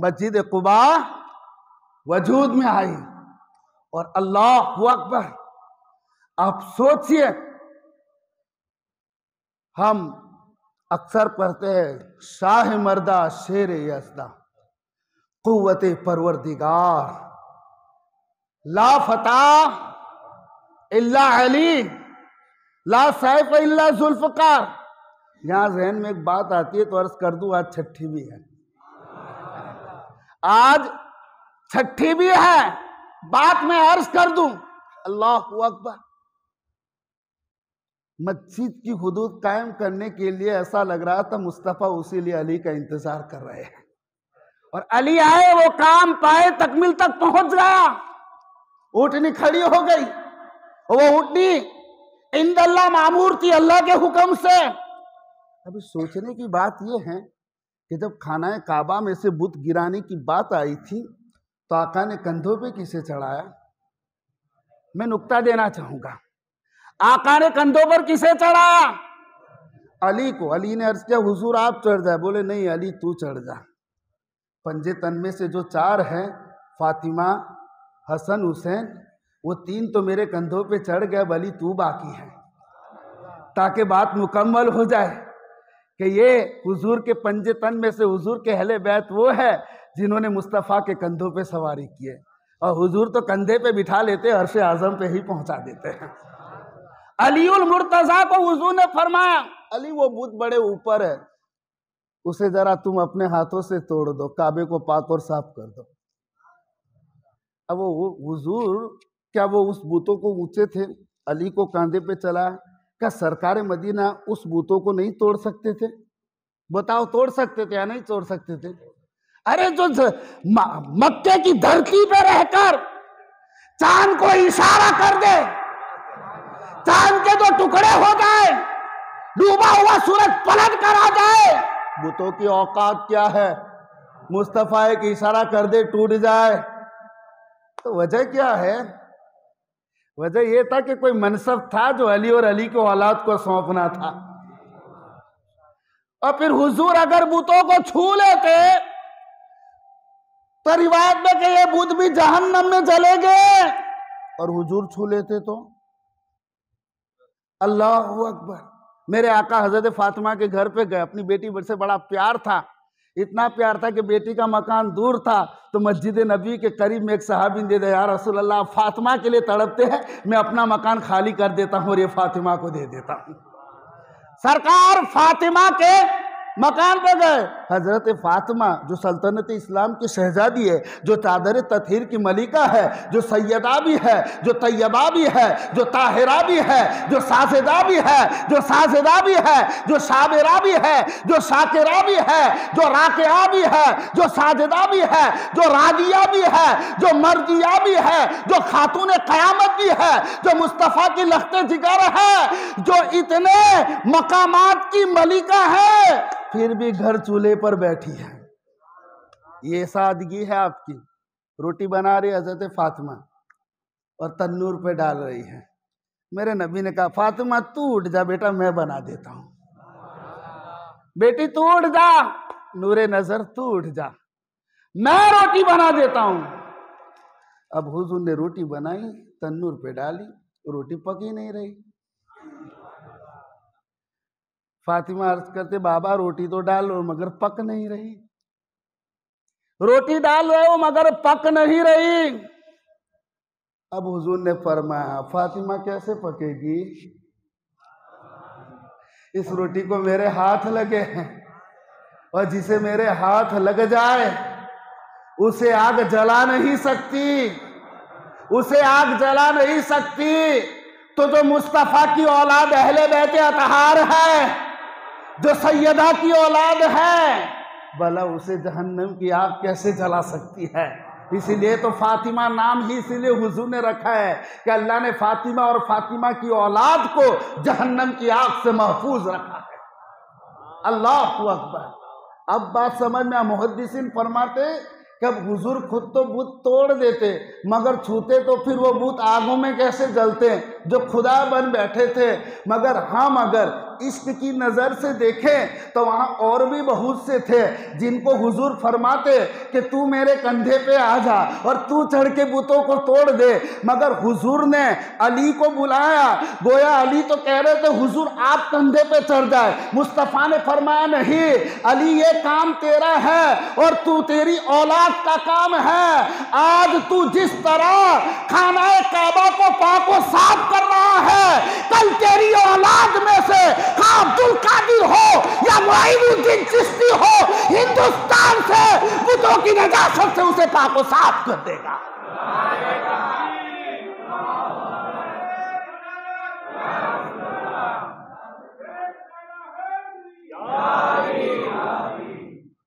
मस्जिद कुबा वजूद में आई। और अल्लाहु अकबर, आप सोचिए, हम अक्सर पढ़ते हैं शाह मर्दा शेर यज़दा कुव्वते परवरदिगार ला फता इल्ला अली ला सैफ इल्ला जुल्फ़कार। यहाँ जहन में एक बात आती है तो अर्ज कर दूं, आज छठी भी है, आज छठी भी है, बात में अर्ज कर दूं। अल्लाहु अकबर। मस्जिद की हुदूद कायम करने के लिए ऐसा लग रहा था मुस्तफ़ा उसी लिए अली का इंतजार कर रहे हैं, और अली आए, वो काम पाए, तकमील तक पहुंच गया, ऊँटनी खड़ी हो गई। वो ऊँटनी इंदल्लाह मामूर थी, अल्लाह के हुक्म से। अभी सोचने की बात यह है कि जब खाना काबा में से बुत गिराने की बात आई थी तो आका ने कंधों पे किसे चढ़ाया? मैं नुक्ता देना चाहूंगा, आका ने कंधों पर किसे चढ़ाया? अली को। अली ने अर्ज किया हुजूर आप चढ़ जाए, बोले नहीं अली तू चढ़ जा। पंजे तन में से जो चार हैं, फातिमा, हसन, हुसैन, वो तीन तो मेरे कंधों पे चढ़ गए, अली तू बाकी है, ताकि बात मुकम्मल हो जाए कि ये हुजूर के पंजे तन में से हुजूर के अहले बैत वो है जिन्होंने मुस्तफ़ा के कंधों पे सवारी की है, और हुजूर तो कंधे पे बिठा लेते, अर्श आज़म पे ही पहुंचा देते हैं। अलीउल मुर्तज़ा को हुजूर ने फरमाया अली वो बुत बड़े ऊपर है, उसे जरा तुम अपने हाथों से तोड़ दो, काबे को पाक और साफ कर दो। अब वो हुजूर, क्या वो उस बूतों को ऊंचे थे, अली को कांधे पे चला? क्या सरकार मदीना उस बूतों को नहीं तोड़ सकते थे? बताओ, तोड़ सकते थे या नहीं तोड़ सकते थे? अरे जो मक्के की धरती पे रहकर चांद को इशारा कर दे, चांद के दो टुकड़े हो जाए, डूबा हुआ सूरज पलट कर आ जाए, बुतों की औकात क्या है? मुस्तफा एक इशारा कर दे टूट जाए। तो वजह क्या है? वजह यह था कि कोई मनसब था जो अली और अली के औलाद को सौंपना था। और फिर हुजूर अगर बुतों को छू लेते तो रिवायत में कि ये बुत भी जहन्नम में चले गए, और हुजूर छू लेते तो? अल्लाहु अकबर। मेरे आका हजरत फातिमा के घर पे गए, अपनी बेटी से बड़ा प्यार था, इतना प्यार था कि बेटी का मकान दूर था तो मस्जिद नबी के करीब में एक सहाबी दे दे, यार रसूल अल्लाह फातिमा के लिए तड़पते हैं, मैं अपना मकान खाली कर देता हूँ और ये फातिमा को दे देता हूँ। सरकार फातिमा के मकान पे गए। हजरत फातिमा जो सल्तनत इस्लाम की शहजादी है, जो चादर तथहीर की मलिका है, जो सैयदा भी है, जो तैयबा भी है, जो ताहिरा भी है, जो साजिदा भी है, जो साजिदा भी है, जो साबिरा भी है, जो शाकिरा भी है, जो राकिया भी है, जो साजिदा भी है, जो रादिया भी है, जो मर्दिया भी है, जो खातून क़यामत भी है, जो मुस्तफ़ा की लख्ते जिगर है, जो इतने मकामात की मलिका है, फिर भी घर चूल्हे पर बैठी है। ये सादगी है आपकी। रोटी बना रही है हजरत फातिमा और तन्नूर पे डाल रही है। मेरे नबी ने कहा, फातिमा तू उठ जा बेटा, मैं बना देता हूं। बेटी तू उठ जा, नूरे नजर तू उठ जा, मैं रोटी बना देता हूं। अब हुजूर ने रोटी बनाई, तन्नूर पे डाली, रोटी पक ही नहीं रही। फातिमा अर्ज करते, बाबा रोटी तो डाल रहे हो मगर पक नहीं रही, रोटी डाल रहे हो मगर पक नहीं रही। अब हुजूर ने फरमाया, फातिमा कैसे पकेगी, इस रोटी को मेरे हाथ लगे हैं, और जिसे मेरे हाथ लग जाए उसे आग जला नहीं सकती, उसे आग जला नहीं सकती। तो जो मुस्तफा की औलाद अहले बैत अतहार है, जो सैयदा की औलाद है, भला उसे जहन्नम की आग कैसे जला सकती है। इसीलिए तो फातिमा नाम ही इसीलिए हुजूर ने रखा है कि अल्लाह ने फातिमा और फातिमा की औलाद को जहन्नम की आग से महफूज रखा है। अल्लाहु अकबर। अब बात समझ में, मुहद्दिसीन फरमाते कि अब हुजूर खुद तो बुत तोड़ देते, मगर छूते तो फिर वो बुत आगों में कैसे जलते जो खुदा बन बैठे थे। मगर हम अगर इश्क की नज़र से देखें तो वहाँ और भी बहुत से थे जिनको हुजूर फरमाते कि तू मेरे कंधे पे आ जा और तू चढ़ के बुतों को तोड़ दे। मगर हुजूर ने अली को बुलाया, गोया अली तो कह रहे थे हुजूर आप कंधे पे चढ़ जाए। मुस्तफ़ा ने फरमाया नहीं अली, ये काम तेरा है और तू तेरी औलाद का काम है। आज तू जिस तरह खानाए काबा को पाको साफ कर रहा है, कल तेरी औलाद में से अब्दुल कादिर हो या मुईनुद्दीन चिश्ती हो, हिंदुस्तान से बुतों की नजासत से उसे पाको साफ कर देगा।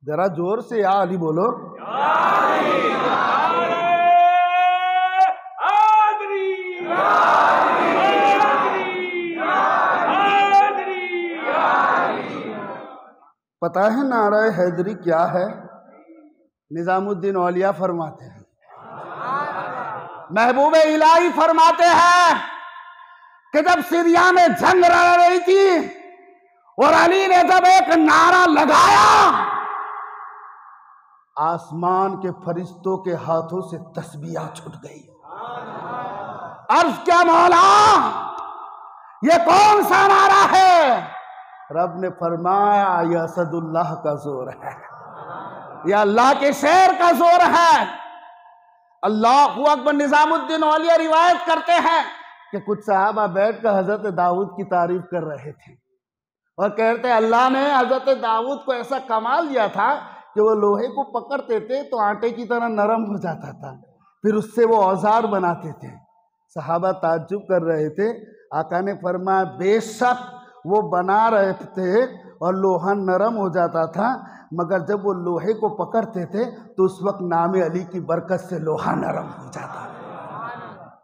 जरा जोर से या अली बोलो। पता है नारा हैदरी क्या है? निजामुद्दीन औलिया फरमाते हैं, महबूब इलाही फरमाते हैं कि जब सीरिया में जंग लड़ रही थी और अली ने जब एक नारा लगाया, आसमान के फरिश्तों के हाथों से तस्बीह छूट गई। अर्ज क्या मौला, ये कौन सा नारा है? रब ने फरमाया यह असदुल्लाह का जोर है, यह अल्लाह के शेर का जोर है। अल्लाहु अकबर। निजामुद्दीन औलिया रिवायत करते हैं कि कुछ सहाबा बैठकर हजरत दाऊद की तारीफ कर रहे थे और कहते हैं अल्लाह ने हजरत दाऊद को ऐसा कमाल दिया था कि वो लोहे को पकड़ते थे तो आटे की तरह नरम हो जाता था, फिर उससे वो औजार बनाते थे। सहाबा ताज्जुब कर रहे थे। आका ने फरमाया बेशक वो बना रहे थे और लोहा नरम हो जाता था, मगर जब वो लोहे को पकड़ते थे तो उस वक्त नाम अली की बरकत से लोहा नरम हो जाता।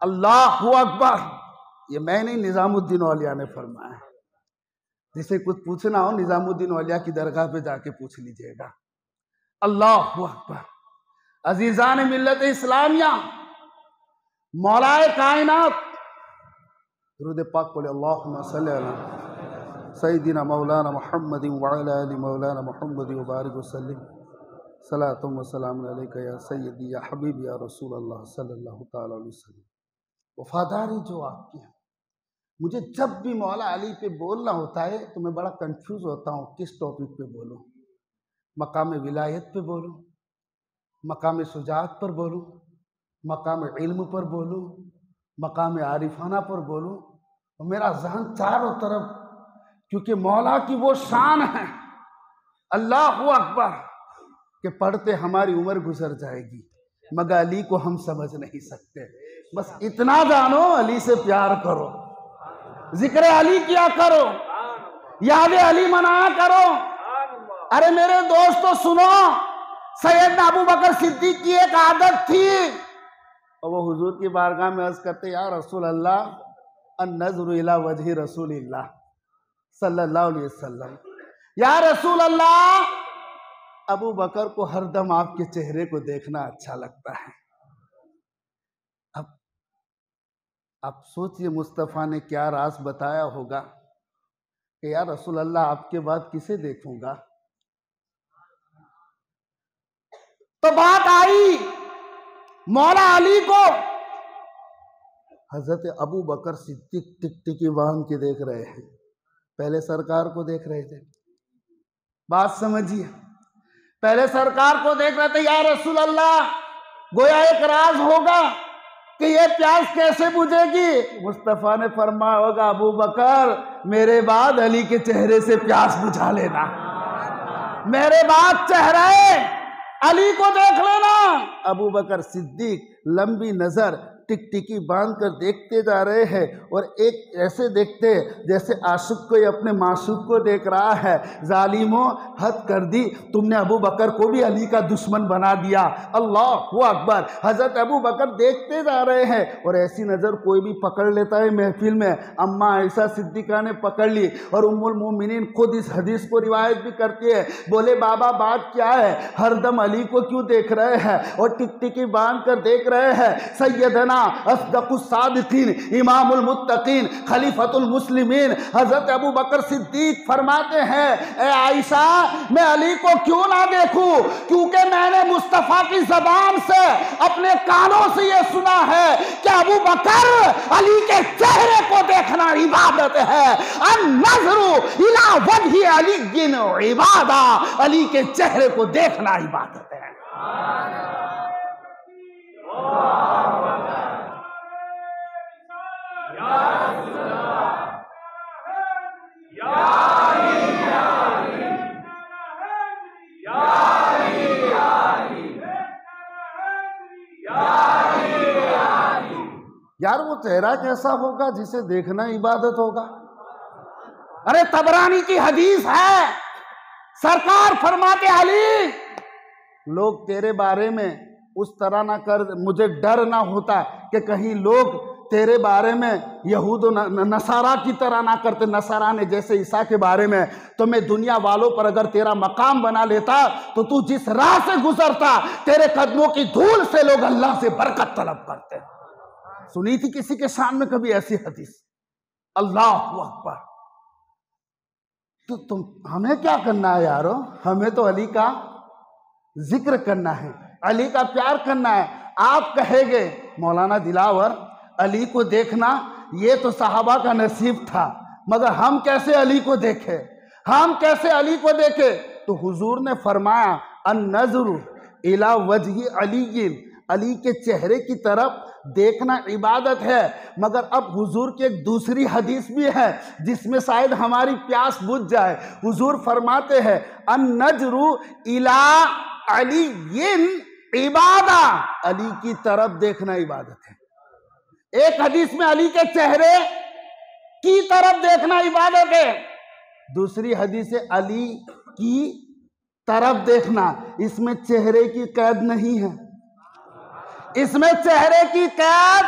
अल्लाहु अकबर। ये मैं नहीं, निजामुद्दीन औलिया ने फरमाया। जिसे कुछ पूछना हो निजामुद्दीन औलिया की दरगाह पे जाके पूछ लीजिएगा। अल्लाहु अकबर। अजीजान मिल्लत इस्लामिया, मौलाए कायनात, दुरूद पाक पढ़े। अल्लाहुम्मा सल्ली अला सय्यिदिना मौलाना मुहम्मदिन व अला आलि मौलाना मुहम्मद व बारिक वसल्लिम सलातु व सलाम अलैका या सय्यदी या हबीबी या रसूल अल्लाह सल्लल्लाहु तआला अलैहि वसल्लम। वफादारी जो आपकी है, मुझे जब भी मौला अली पे बोलना होता है तो मैं बड़ा कंफ्यूज होता हूँ किस टॉपिक पे बोलूँ। मकाम विलायत पे बोलूँ, मकाम सुजात पर बोलूं, मकाम इल्म पर बोलूं, मकाम आरिफाना पर बोलूं, और मेरा जहन चारों तरफ, क्योंकि मौला की वो शान है अल्लाहु अकबर कि पढ़ते हमारी उम्र गुजर जाएगी मगर अली को हम समझ नहीं सकते। बस इतना जानो, अली से प्यार करो, जिक्र अली किया करो, याद अली मनाया करो। अरे मेरे दोस्तों सुनो, सैयदना अबू बकर सिद्दीक की एक आदत थी, और वो हुजूर की बारगाह में अर्ज करते, या रसूल अल्लाह, अन नज़्रु इला वजहि रसूलिल्लाह सल्लल्लाहु अलैहि वसल्लम, या रसूल अल्लाह, अबू बकर को हरदम आपके चेहरे को देखना अच्छा लगता है। अब आप सोचिए मुस्तफ़ा ने क्या राज बताया होगा कि या रसूल अल्लाह, आपके बाद किसे देखूंगा। तो बात आई मौला अली को, हजरत अबू बकर सिद्दीक टिकटिकी बांध के देख रहे हैं, पहले सरकार को देख रहे थे। बात समझिए, पहले सरकार को देख रहे थे, या रसूल अल्लाह, गोया एक राज होगा कि ये प्यास कैसे बुझेगी। मुस्तफ़ा ने फरमाया होगा, अबू बकर, मेरे बाद अली के चेहरे से प्यास बुझा लेना, मेरे बाद चेहरे अली को देख लेना। अबू बकर सिद्दीक लंबी नजर टिकटिकी बांध कर देखते जा रहे हैं, और एक ऐसे देखते जैसे आशिक कोई अपने माशूक को देख रहा है। जालिमों, हद कर दी तुमने, अबू बकर को भी अली का दुश्मन बना दिया। अल्लाहु अकबर। हजरत अबू बकर देखते जा रहे हैं, और ऐसी नज़र कोई भी पकड़ लेता है महफिल में। अम्मा आयशा सिद्दीका ने पकड़ ली, और उम्मुल मोमिनीन खुद इस हदीस को रिवायत भी करती है। बोले, बाबा बात क्या है, हरदम अली को क्यों देख रहे हैं और टिकटिकी बांध कर देख रहे हैं। सैयदना अस्दकुस सादिकीन, इमामुल मुत्तकीन, खलीफतुल मुस्लिमीन हजरत अबू बकर सिद्दीक फरमाते हैं, ए आयशा, मैं अली को क्यों ना देखूं, क्योंकि मैंने मुस्तफा की जबान से, अपने कानों से यह सुना है कि अबू बकर, अली के चेहरे को देखना इबादत है। अन नज़्रु इला वजहि अली इबादा, अली के चेहरे को देखना इबादत है। यार वो चेहरा कैसा होगा जिसे देखना इबादत होगा। अरे तबरानी की हदीस है, सरकार फरमाते, अली, लोग तेरे बारे में उस तरह ना कर, मुझे डर ना होता कि कहीं लोग तेरे बारे में यहूद नसारा की तरह ना करते। नसारा ने जैसे ईसा के बारे में, तो मैं दुनिया वालों पर अगर तेरा मकाम बना लेता तो तू जिस राह से गुजरता, तेरे कदमों की धूल से लोग अल्लाह से बरकत तलब करते। सुनी थी किसी के सामने कभी ऐसी हदीस? अल्लाहु अकबर। तो तुम, हमें क्या करना है यारो, हमें तो अली का जिक्र करना है, अली का प्यार करना है। आप कहेंगे मौलाना दिलावर, अली को देखना ये तो सहाबा का नसीब था, मगर हम कैसे अली को देखे, हम कैसे अली को देखे? तो हुजूर ने फरमाया, अन नज़्रु इला वजहि अली, अली के चेहरे की तरफ देखना इबादत है। मगर अब हुजूर की एक दूसरी हदीस भी है जिसमें शायद हमारी प्यास बुझ जाए। हुजूर फरमाते हैं, अन नज़्रु इला अली इबादा, अली की तरफ देखना इबादत है। एक हदीस में अली के चेहरे की तरफ देखना इबादत है, दूसरी हदीस है अली की तरफ देखना। इसमें चेहरे की कैद नहीं है, इसमें चेहरे की कैद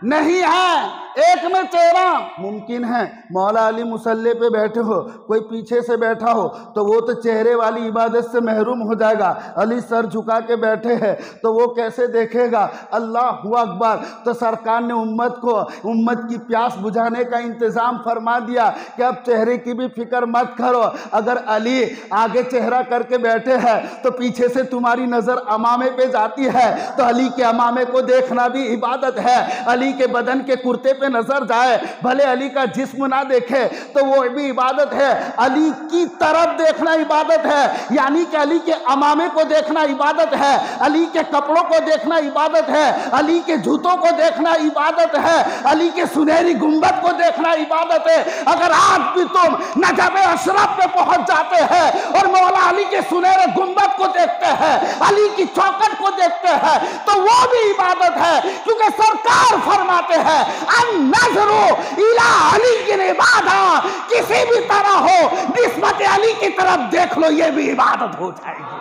नहीं है। एक में चेहरा मुमकिन है, मौला अली मुसल्ले पे बैठे हो, कोई पीछे से बैठा हो तो वो तो चेहरे वाली इबादत से महरूम हो जाएगा। अली सर झुका के बैठे हैं तो वो कैसे देखेगा? अल्लाहु अकबर। तो सरकार ने उम्मत को, उम्मत की प्यास बुझाने का इंतज़ाम फरमा दिया कि अब चेहरे की भी फिक्र मत करो। अगर अली आगे चेहरा करके बैठे हैं तो पीछे से तुम्हारी नज़र अमामे पे जाती है, तो अली के अमामे को देखना भी इबादत है। अली के बदन के कुर्ते पे पे नजर जाए, भले अली का जिस्म ना देखे तो वो भी इबादत है। अली की तरफ देखना इबादत है, यानी कि अली के अमामे को देखना इबादत है, अली के कपड़ों को देखना इबादत है, अली के जूतों को देखना इबादत है, अली के सुनहरी गुंबद को देखना इबादत है। अगर आज भी तुम नजब अशरफ पे पहुंच जाते हैं और मौला अली के सुनहरे गुंबद को देखते हैं, अली की चौखट को देखते हैं, तो वो भी इबादत है, क्योंकि सरकार फरमाते हैं अन-नज़्रु इला अली की इबादत, किसी भी तरह हो निस्बत अली की तरफ देख लो, ये भी इबादत हो जाएगी।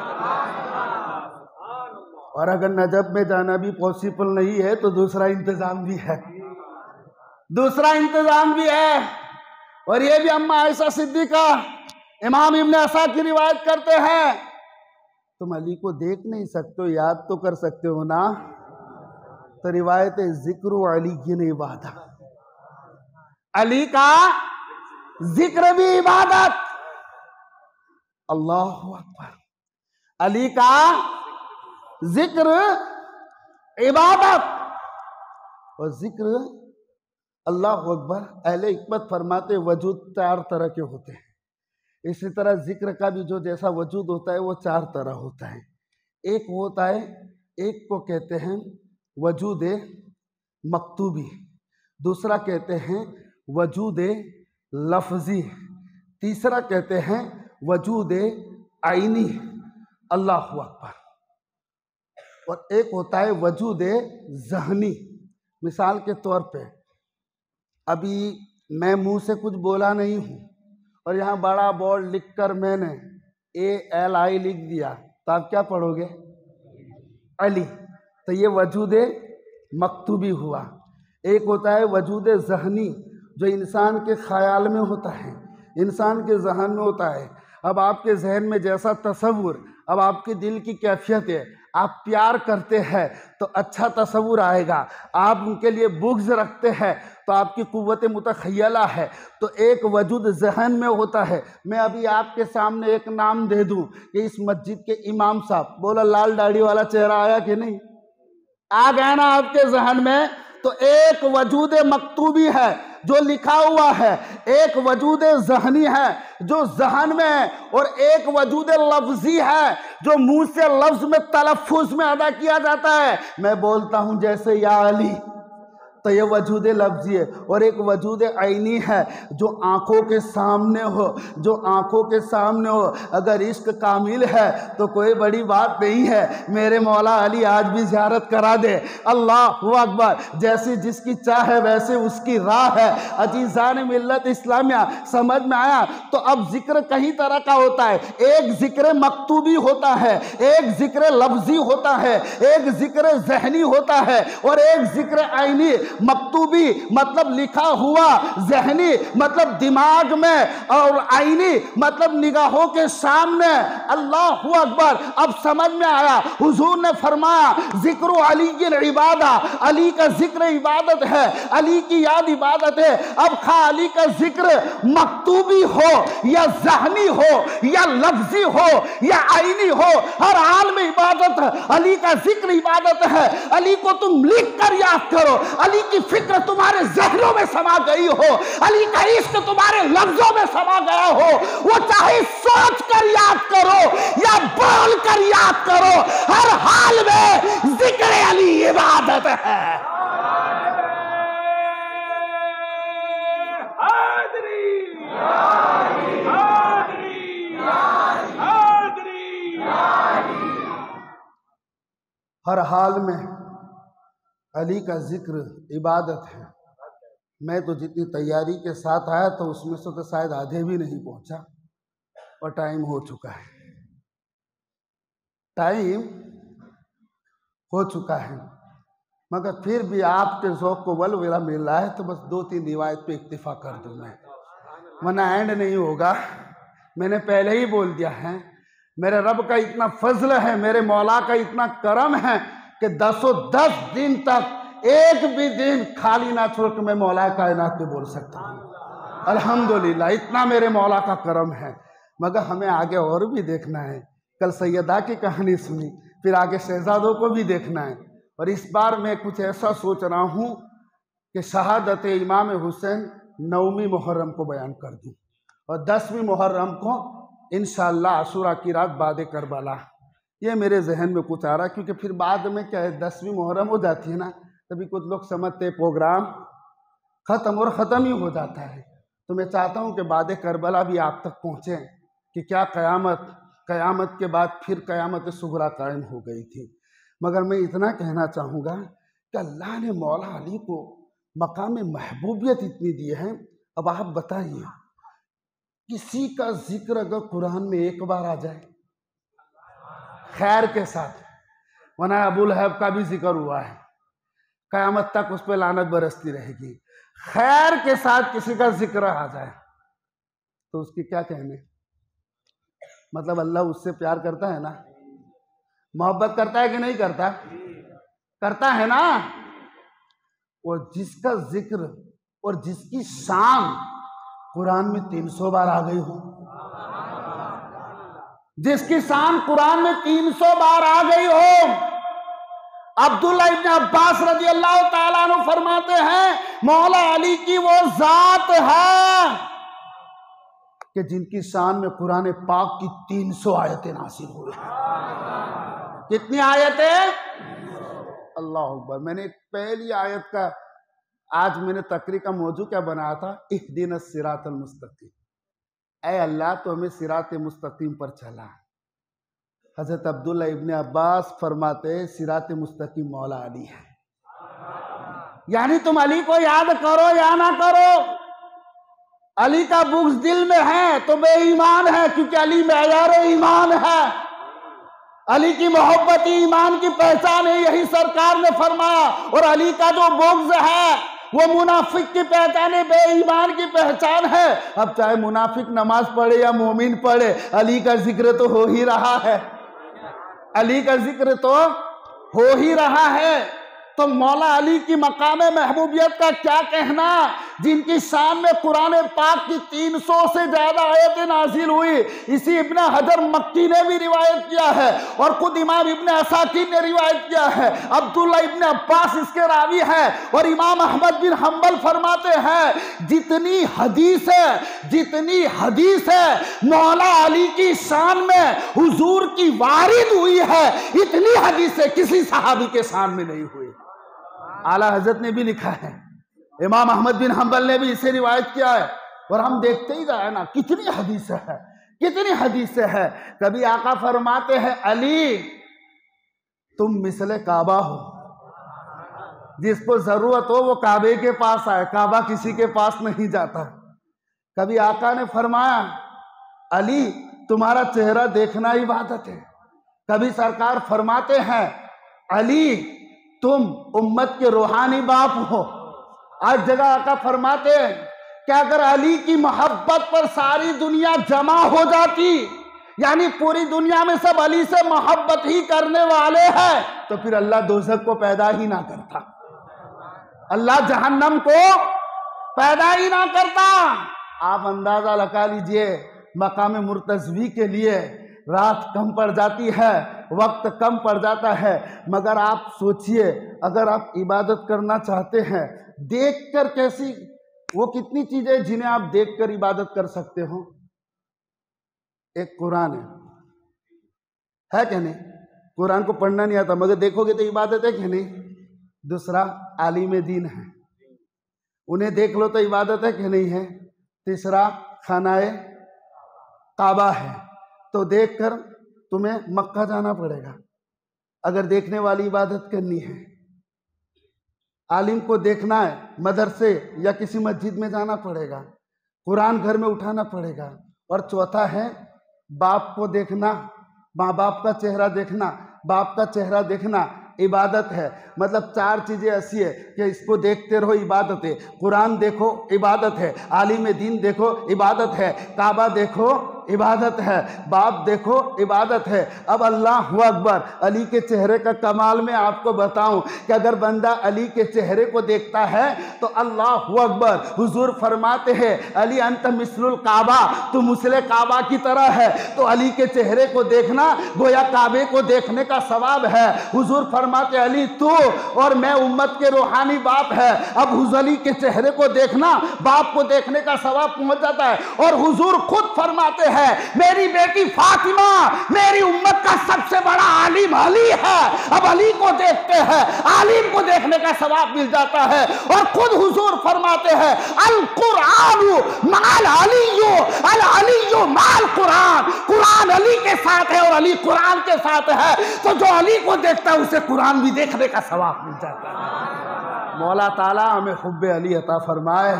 और अगर नजब में जाना भी पॉसिबल नहीं है तो दूसरा इंतजाम भी है, दूसरा इंतजाम भी है। और ये भी अम्मा आयशा सिद्दीका इमाम इब्न असा की रिवायत करते हैं, तुम अली को देख नहीं सकते हो, याद तो कर सकते हो ना। तो रिवायत है जिक्र अली की इबादत, अली का जिक्र भी इबादत। अल्लाहु अकबर, अली का जिक्र इबादत। और जिक्र अल्लाहु अकबर, अहले हिकमत फरमाते वजूद 4 तरह के होते हैं। इसी तरह जिक्र का भी जो जैसा वजूद होता है वो 4 तरह होता है। एक होता है, एक को कहते हैं वजूद मकतूबी, दूसरा कहते हैं वजूद लफ्जी, तीसरा कहते हैं वजूद आईनी। अल्लाहु अकबर। और एक होता है वजूद ज़हनी। मिसाल के तौर पे अभी मैं मुंह से कुछ बोला नहीं हूँ और यहाँ बड़ा बोर्ड लिखकर मैंने ALI लिख दिया, तो आप क्या पढ़ोगे? अली। तो ये वजूद मकतूबी हुआ। एक होता है वजूद ज़हनी, जो इंसान के ख्याल में होता है, इंसान के जहन में होता है। अब आपके जहन में जैसा तसव्वुर, अब आपके दिल की कैफियत है, आप प्यार करते हैं तो अच्छा तसव्वुर आएगा, आप उनके लिए बुग़्ज़ रखते हैं तो आपकी कुव्वत मुतख़य्यला है। तो एक वजूद जहन में होता है। मैं अभी आपके सामने एक नाम दे दूं कि इस मस्जिद के इमाम साहब, बोला लाल दाढ़ी वाला चेहरा आया कि नहीं? आ गया ना आपके जहन में? तो एक वजूद मकतूबी है जो लिखा हुआ है, एक वजूद ज़हनी है जो जहन में है, और एक वजूद लफ्जी है जो मुंह से लफ्ज में तलफ़्फ़ुज़ में अदा किया जाता है। मैं बोलता हूं जैसे या अली, तो ये वजूद लफ्जी है। और एक वजूद आईनी है जो आंखों के सामने हो, जो आंखों के सामने हो। अगर इश्क कामिल है तो कोई बड़ी बात नहीं है, मेरे मौला अली आज भी ज़ियारत करा दे। अल्लाहु अकबर। जैसी जिसकी चाह है वैसे उसकी राह है। अजीज़ान मिल्लत इस्लामिया, समझ में आया? तो अब जिक्र कई तरह का होता है। एक जिक्र मकतूबी होता है, एक जिक्र लफ्जी होता है, एक जिक्र ज़हनी होता है, और एक जिक्र आईनी। मकतूबी मतलब लिखा हुआ, ज़हनी मतलब दिमाग में, और आईनी मतलब निगाहों के सामने। अल्लाहु अकबर। अब समझ में आया? हुजूर ने फरमाया जिक्र अली की इबादत, अली का जिक्र इबादत है, अली की याद इबादत है। अब खा अली का जिक्र मकतूबी हो या ज़हनी हो या लफ्जी हो या आईनी हो, हर हाल में इबादत है। अली का जिक्र इबादत है। अली को तुम लिख कर याद करो, अली की फिक्र तुम्हारे जहनों में समा गई हो, अली का इश्क तुम्हारे लफ्जों में समा गया हो, वो चाहे सोच कर याद करो या बोल कर याद करो, हर हाल में जिक्र अली इबादत है। हर हाल में अली का जिक्र इबादत है। मैं तो जितनी तैयारी के साथ आया तो उसमें से तो शायद आधे भी नहीं पहुंचा, और टाइम हो चुका है, टाइम हो चुका है। मगर फिर भी आपके ज़ौक़ को वलवला मिल रहा है तो बस 2-3 रिवायत पे इक्तिफा कर दूँ मैं, वरना एंड नहीं होगा। मैंने पहले ही बोल दिया है, मेरे रब का इतना फजल है, मेरे मौला का इतना करम है कि 10 दिन तक एक भी दिन खाली ना छोड़ के मैं मौला कायनात पे बोल सकता हूँ। अल्हम्दुलिल्लाह, इतना मेरे मौला का करम है। मगर हमें आगे और भी देखना है। कल सैयदा की कहानी सुनी, फिर आगे शहजादों को भी देखना है। और इस बार मैं कुछ ऐसा सोच रहा हूँ कि शहादत इमाम हुसैन 9वीं मुहर्रम को बयान कर दूं और 10वीं मुहर्रम को इंशाअल्लाह आशूरा की रात बाद करबला। ये मेरे जहन में कुछ आ रहा, क्योंकि फिर बाद में क्या है 10वीं मुहर्रम हो जाती है ना, तभी कुछ लोग समझते प्रोग्राम ख़त्म और ख़त्म ही हो जाता है। तो मैं चाहता हूँ कि बाद करबला भी आप तक पहुँचे कि क्या क़यामत के बाद फिर क़यामत सुगरा कायम हो गई थी। मगर मैं इतना कहना चाहूँगा कि अल्लाह ने मौला अली को मकाम महबूबियत इतनी दी है। अब आप बताइए, किसी का जिक्र अगर कुरान में एक बार आ जाए खैर के साथ, वरना अबू लहब का भी जिक्र हुआ है, क़यामत तक उस पर लानत बरसती रहेगी, खैर के साथ किसी का जिक्र आ जाए तो उसकी क्या कहने। मतलब अल्लाह उससे प्यार करता है ना, मोहब्बत करता है कि नहीं करता, करता है ना। और जिसका जिक्र और जिसकी शान कुरान में 300 बार आ गई हो, जिसकी शान कुरान में 300 बार आ गई हो। अब्दुल्लाह इब्न अब्बास रजी अल्लाह ताला अन्हु फरमाते हैं मौला अली की वो जात है कि जिनकी शान में कुरान पाक की 300 आयतें नासिल हुई हैं। कितनी आयतें? अल्लाह अकबर। मैंने एक पहली आयत का आज मैंने तकरीर का मौजू क्या बनाया था, इहदिना सिरातल मुस्तकीम। ऐ अल्लाह तो हमें सिरात मुस्तकीम पर चला। हजरत अब्दुल्लाह इब्न अब्बास फरमाते सिरात मुस्तकीम मौला अली है। यानी तुम अली को याद करो या ना करो, अली का बुग़्ज़ दिल में है तो बेईमान है, क्योंकि अली मेयार ईमान है। अली की मोहब्बत ही ईमान की पहचान है, यही सरकार ने फरमाया। और अली का जो बुग़्ज़ है वो मुनाफिक की पहचान है, बेईमान की पहचान है। अब चाहे मुनाफिक नमाज पढ़े या मोमिन पढ़े, अली का जिक्र तो हो ही रहा है, अली का जिक्र तो हो ही रहा है। तो मौला अली की मकाम महबूबियत का क्या कहना, जिनकी शान में कुरान पाक की 300 से ज्यादा आयतें नाजिल हुई। इसी इब्न हजर मक्की ने भी रिवायत किया है और खुद इमाम इब्न असाकिर ने रिवायत किया है। अब्दुल्लाह इब्न अब्बास इसके रावी है और इमाम अहमद बिन हम्बल फरमाते हैं जितनी हदीस है मौला अली की शान में हुजूर की वारिद हुई है, इतनी हदीसें किसी सहाबी के शान में नहीं हुई। आला हजरत ने भी लिखा है, इमाम अहमद बिन हम्बल ने भी इसे रिवायत किया है। और हम देखते ही जाए ना कितनी हदीसें है। कभी आका फरमाते हैं अली तुम मिसले काबा हो, जिसको जरूरत हो वो काबे के पास आए, काबा किसी के पास नहीं जाता। कभी आका ने फरमाया अली तुम्हारा चेहरा देखना इबादत है। कभी सरकार फरमाते हैं अली तुम उम्मत के रूहानी बाप हो। आज जगह आका फरमाते हैं कि अगर अली की मोहब्बत पर सारी दुनिया जमा हो जाती, यानी पूरी दुनिया में सब अली से मोहब्बत ही करने वाले हैं, तो फिर अल्लाह दोज़ख को पैदा ही ना करता, अल्लाह जहन्नम को पैदा ही ना करता। आप अंदाजा लगा लीजिए, मकाम मुर्तज़वी के लिए रात कम पड़ जाती है, वक्त कम पड़ जाता है, मगर आप सोचिए अगर आप इबादत करना चाहते हैं, देखकर कैसी वो कितनी चीजें जिन्हें आप देखकर इबादत कर सकते हो। एक कुरान है क्या नहीं, कुरान को पढ़ना नहीं आता मगर देखोगे तो इबादत है क्या नहीं। दूसरा आलिम दीन है, उन्हें देख लो तो इबादत है क्या नहीं है। तीसरा खानाए काबा है, तो देखकर तुम्हें मक्का जाना पड़ेगा अगर देखने वाली इबादत करनी है। आलिम को देखना है, मदरसे या किसी मस्जिद में जाना पड़ेगा, कुरान घर में उठाना पड़ेगा। और चौथा है बाप को देखना, माँ बाप का चेहरा देखना, बाप का चेहरा देखना इबादत है। मतलब 4 चीज़ें ऐसी है कि इसको देखते रहो इबादत है। कुरान देखो इबादत है, आलिम दीन देखो इबादत है, काबा देखो इबादत है, बाप देखो इबादत है। अब अल्लाह अकबर, अली के चेहरे का कमाल में आपको बताऊं कि अगर बंदा अली के चेहरे को देखता है तो अल्लाह अकबर, हुजूर फरमाते हैं अली अंत मिसलुल काबा, तू मुसले काबा की तरह है। तो अली के चेहरे को देखना गोया काबे को देखने का सवाब है। हुजूर फरमाते अली तू और मैं उम्मत के रूहानी बाप है। अब हुजूर अली के चेहरे को देखना बाप को देखने का सवाब पहुंच जाता है। और हुजूर खुद फरमाते हैं मेरी बेटी फातिमा मेरी उम्मत का सबसे बड़ा आलिम अली है। अब अली को देखते हैं, आलिम को देखने का सवाब मिल जाता है। और खुद हुजूर फरमाते हैं अल कुरानु माल अलियो, अल अलियो माल कुरान, कुरान अली के साथ है और अली कुरान के साथ है। तो जो अली को देखता है उसे कुरान भी देखने का सवाब मिल जाता है। मौला ताला हमें हुब्बे अली अता फरमाए,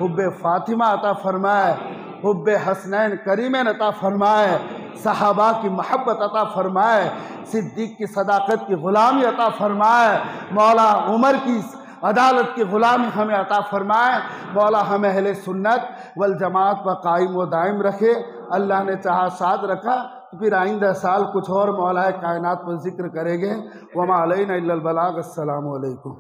हुब्बे फातिमा अता फरमाए, हुब्बे हसनैन करीमैन अता फरमाए, सहाबा की मोहब्बत अता फरमाए, सिद्दीक की सदाकत की ग़ुलामी अता फरमाए, मौला उमर की अदालत की ग़ुलामी हमें अता फरमाए। मौला हमें अहले सुन्नत वल जमात पर कायम व दायम रखे। अल्लाह ने चाहा साथ रखा तो फिर आइंदा साल कुछ और मौला कायनात पर जिक्र करेंगे। वमा अलैना इल्लल बलाग। अस्सलामु अलैकुम।